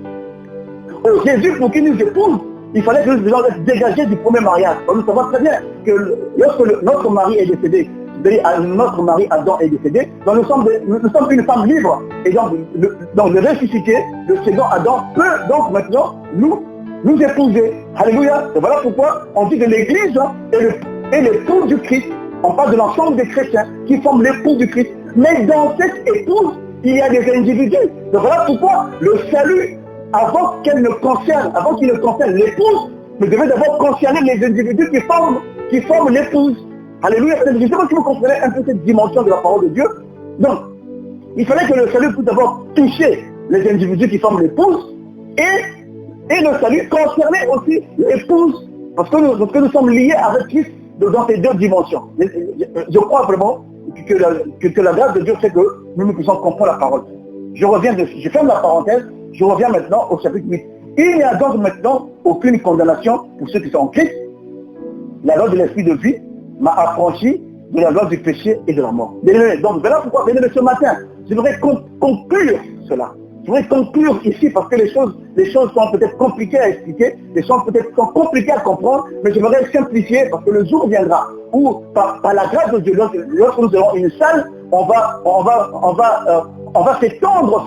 Speaker 1: Jésus, pour qu'il nous épouse, il fallait que nous devions être dégagés du premier mariage. Donc, nous savons très bien que lorsque notre mari est décédé, notre mari Adam est décédé, donc nous sommes une femme libre. Et donc le ressuscité, le second Adam, peut donc maintenant nous épouser. Alléluia. Et voilà pourquoi on dit que l'Église est l'épouse du Christ. On parle de l'ensemble des chrétiens qui forment l'épouse du Christ. Mais dans cette épouse, il y a des individus. Donc voilà pourquoi le salut, avant qu'il ne concerne l'épouse, mais devait d'abord concerner les individus qui forment l'épouse. Alléluia. Je ne sais pas si vous comprenez un peu cette dimension de la parole de Dieu. Donc, il fallait que le salut puisse d'abord toucher les individus qui forment l'épouse et le salut concernait aussi l'épouse. Parce que nous sommes liés avec Christ dans ces deux dimensions. Je crois vraiment que la grâce de Dieu fait que nous puissions comprendre la parole. Je ferme la parenthèse. Je reviens maintenant au chapitre 8. Il n'y a donc maintenant aucune condamnation pour ceux qui sont en Christ. La loi de l'esprit de vie m'a affranchi de la loi du péché et de la mort. Donc voilà pourquoi, ce matin, je voudrais conclure cela. Je voudrais conclure ici parce que les choses sont peut-être compliquées à expliquer, les choses peut-être sont compliquées à comprendre, mais je voudrais simplifier parce que le jour viendra où, par la grâce de Dieu, lorsque nous aurons une salle, on va on va s'étendre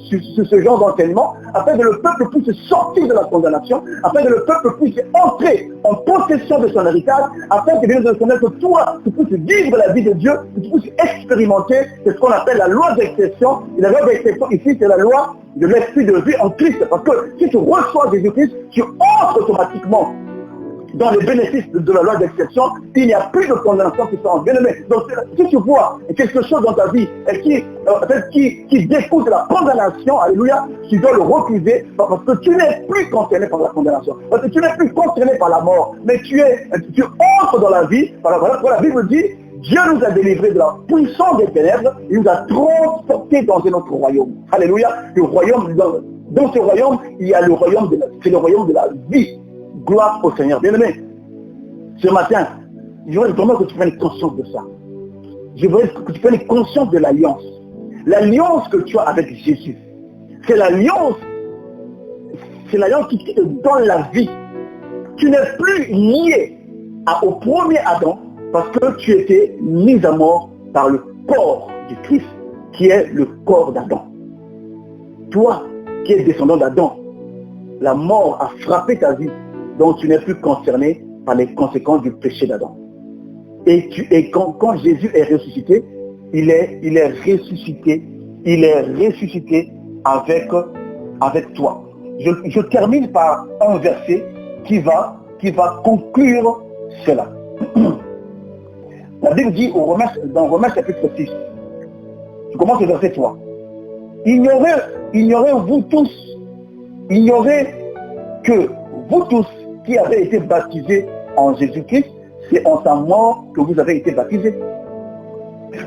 Speaker 1: sur ce genre d'enseignement, afin que le peuple puisse sortir de la condamnation, afin que le peuple puisse entrer en possession de son héritage, afin que, bien que toi, tu puisses vivre la vie de Dieu, que tu puisses expérimenter ce qu'on appelle la loi d'exception. Et la loi d'exception ici, c'est la loi de l'esprit de vie en Christ. Parce que si tu reçois Jésus-Christ, tu entres automatiquement dans les bénéfices de la loi d'exception. Il n'y a plus de condamnation qui sont en bien-aimé. Donc si tu vois quelque chose dans ta vie qui découle de la condamnation, alléluia, tu dois le refuser parce que tu n'es plus concerné par la condamnation. Parce que tu n'es plus concerné par la mort. Mais tu entres dans la vie. Voilà, la Bible dit, Dieu nous a délivrés de la puissance des ténèbres. Il nous a transportés dans un autre royaume. Alléluia. Le royaume, dans ce royaume, il y a le royaume c'est le royaume de la vie. Gloire au Seigneur. Bien-aimé, ce matin, je voudrais vraiment que tu prennes conscience de ça. Je voudrais que tu prennes conscience de l'alliance. L'alliance que tu as avec Jésus. C'est l'alliance qui te donne la vie. Tu n'es plus lié au premier Adam parce que tu étais mis à mort par le corps du Christ, qui est le corps d'Adam. Toi, qui es descendant d'Adam, la mort a frappé ta vie. Donc tu n'es plus concerné par les conséquences du péché d'Adam. Et quand Jésus est ressuscité, il est ressuscité avec toi. Je termine par un verset qui va conclure cela. La Bible dit dans Romains chapitre 6, je commence le verset 3. Ignorez que vous tous qui avez été baptisés en Jésus-Christ, c'est en sa mort que vous avez été baptisés.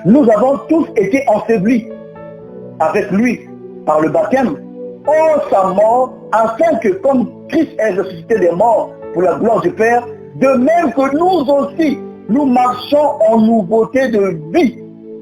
Speaker 1: Nous avons tous été ensevelis avec lui par le baptême en sa mort, afin que comme Christ est ressuscité des morts pour la gloire du Père, de même que nous aussi, nous marchons en nouveauté de vie.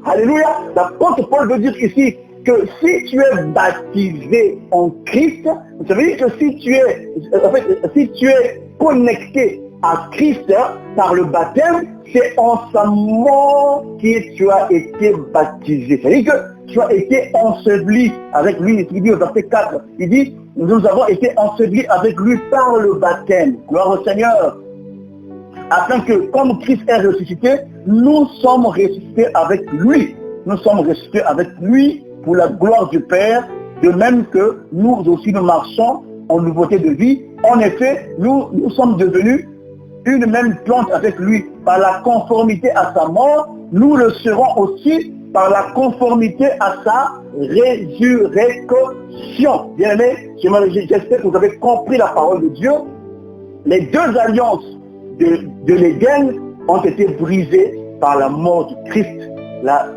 Speaker 1: Alléluia. L'apôtre Paul veut dire ici que si tu es baptisé en Christ, ça veut dire que si tu es connecté à Christ par le baptême, c'est en sa mort que tu as été baptisé. C'est-à-dire que tu as été enseveli avec lui. Il dit au verset 4, il dit, nous avons été ensevelis avec lui par le baptême. Gloire au Seigneur. Afin que, comme Christ est ressuscité, nous sommes ressuscités avec lui. Nous sommes ressuscités avec lui pour la gloire du Père, de même que nous aussi nous marchons en nouveauté de vie. En effet, nous sommes devenus une même plante avec lui par la conformité à sa mort. Nous le serons aussi par la conformité à sa résurrection. Bien aimé, j'espère que vous avez compris la parole de Dieu. Les deux alliances de l'Éden ont été brisées par la mort du Christ.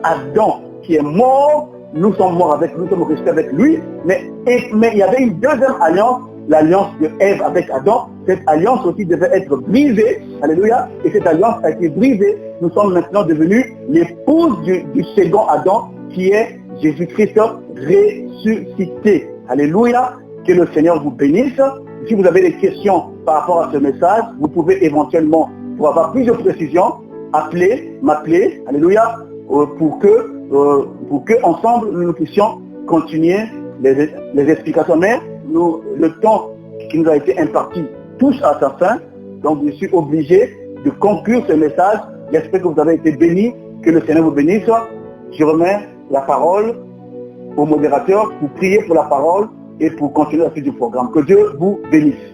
Speaker 1: Adam qui est mort, nous sommes morts avec lui, nous sommes restés avec lui, mais il y avait une deuxième alliance, l'alliance de Ève avec Adam. Cette alliance aussi devait être brisée, alléluia, et cette alliance a été brisée. Nous sommes maintenant devenus l'épouse du second Adam, qui est Jésus-Christ ressuscité. Alléluia, que le Seigneur vous bénisse. Si vous avez des questions par rapport à ce message, vous pouvez éventuellement, pour avoir plus de précisions, m'appeler, alléluia, pour que ensemble nous puissions continuer les explications. Mais le temps qui nous a été imparti touche à sa fin, donc je suis obligé de conclure ce message. J'espère que vous avez été bénis, que le Seigneur vous bénisse. Je remets la parole au modérateur pour prier pour la parole et pour continuer la suite du programme. Que Dieu vous bénisse.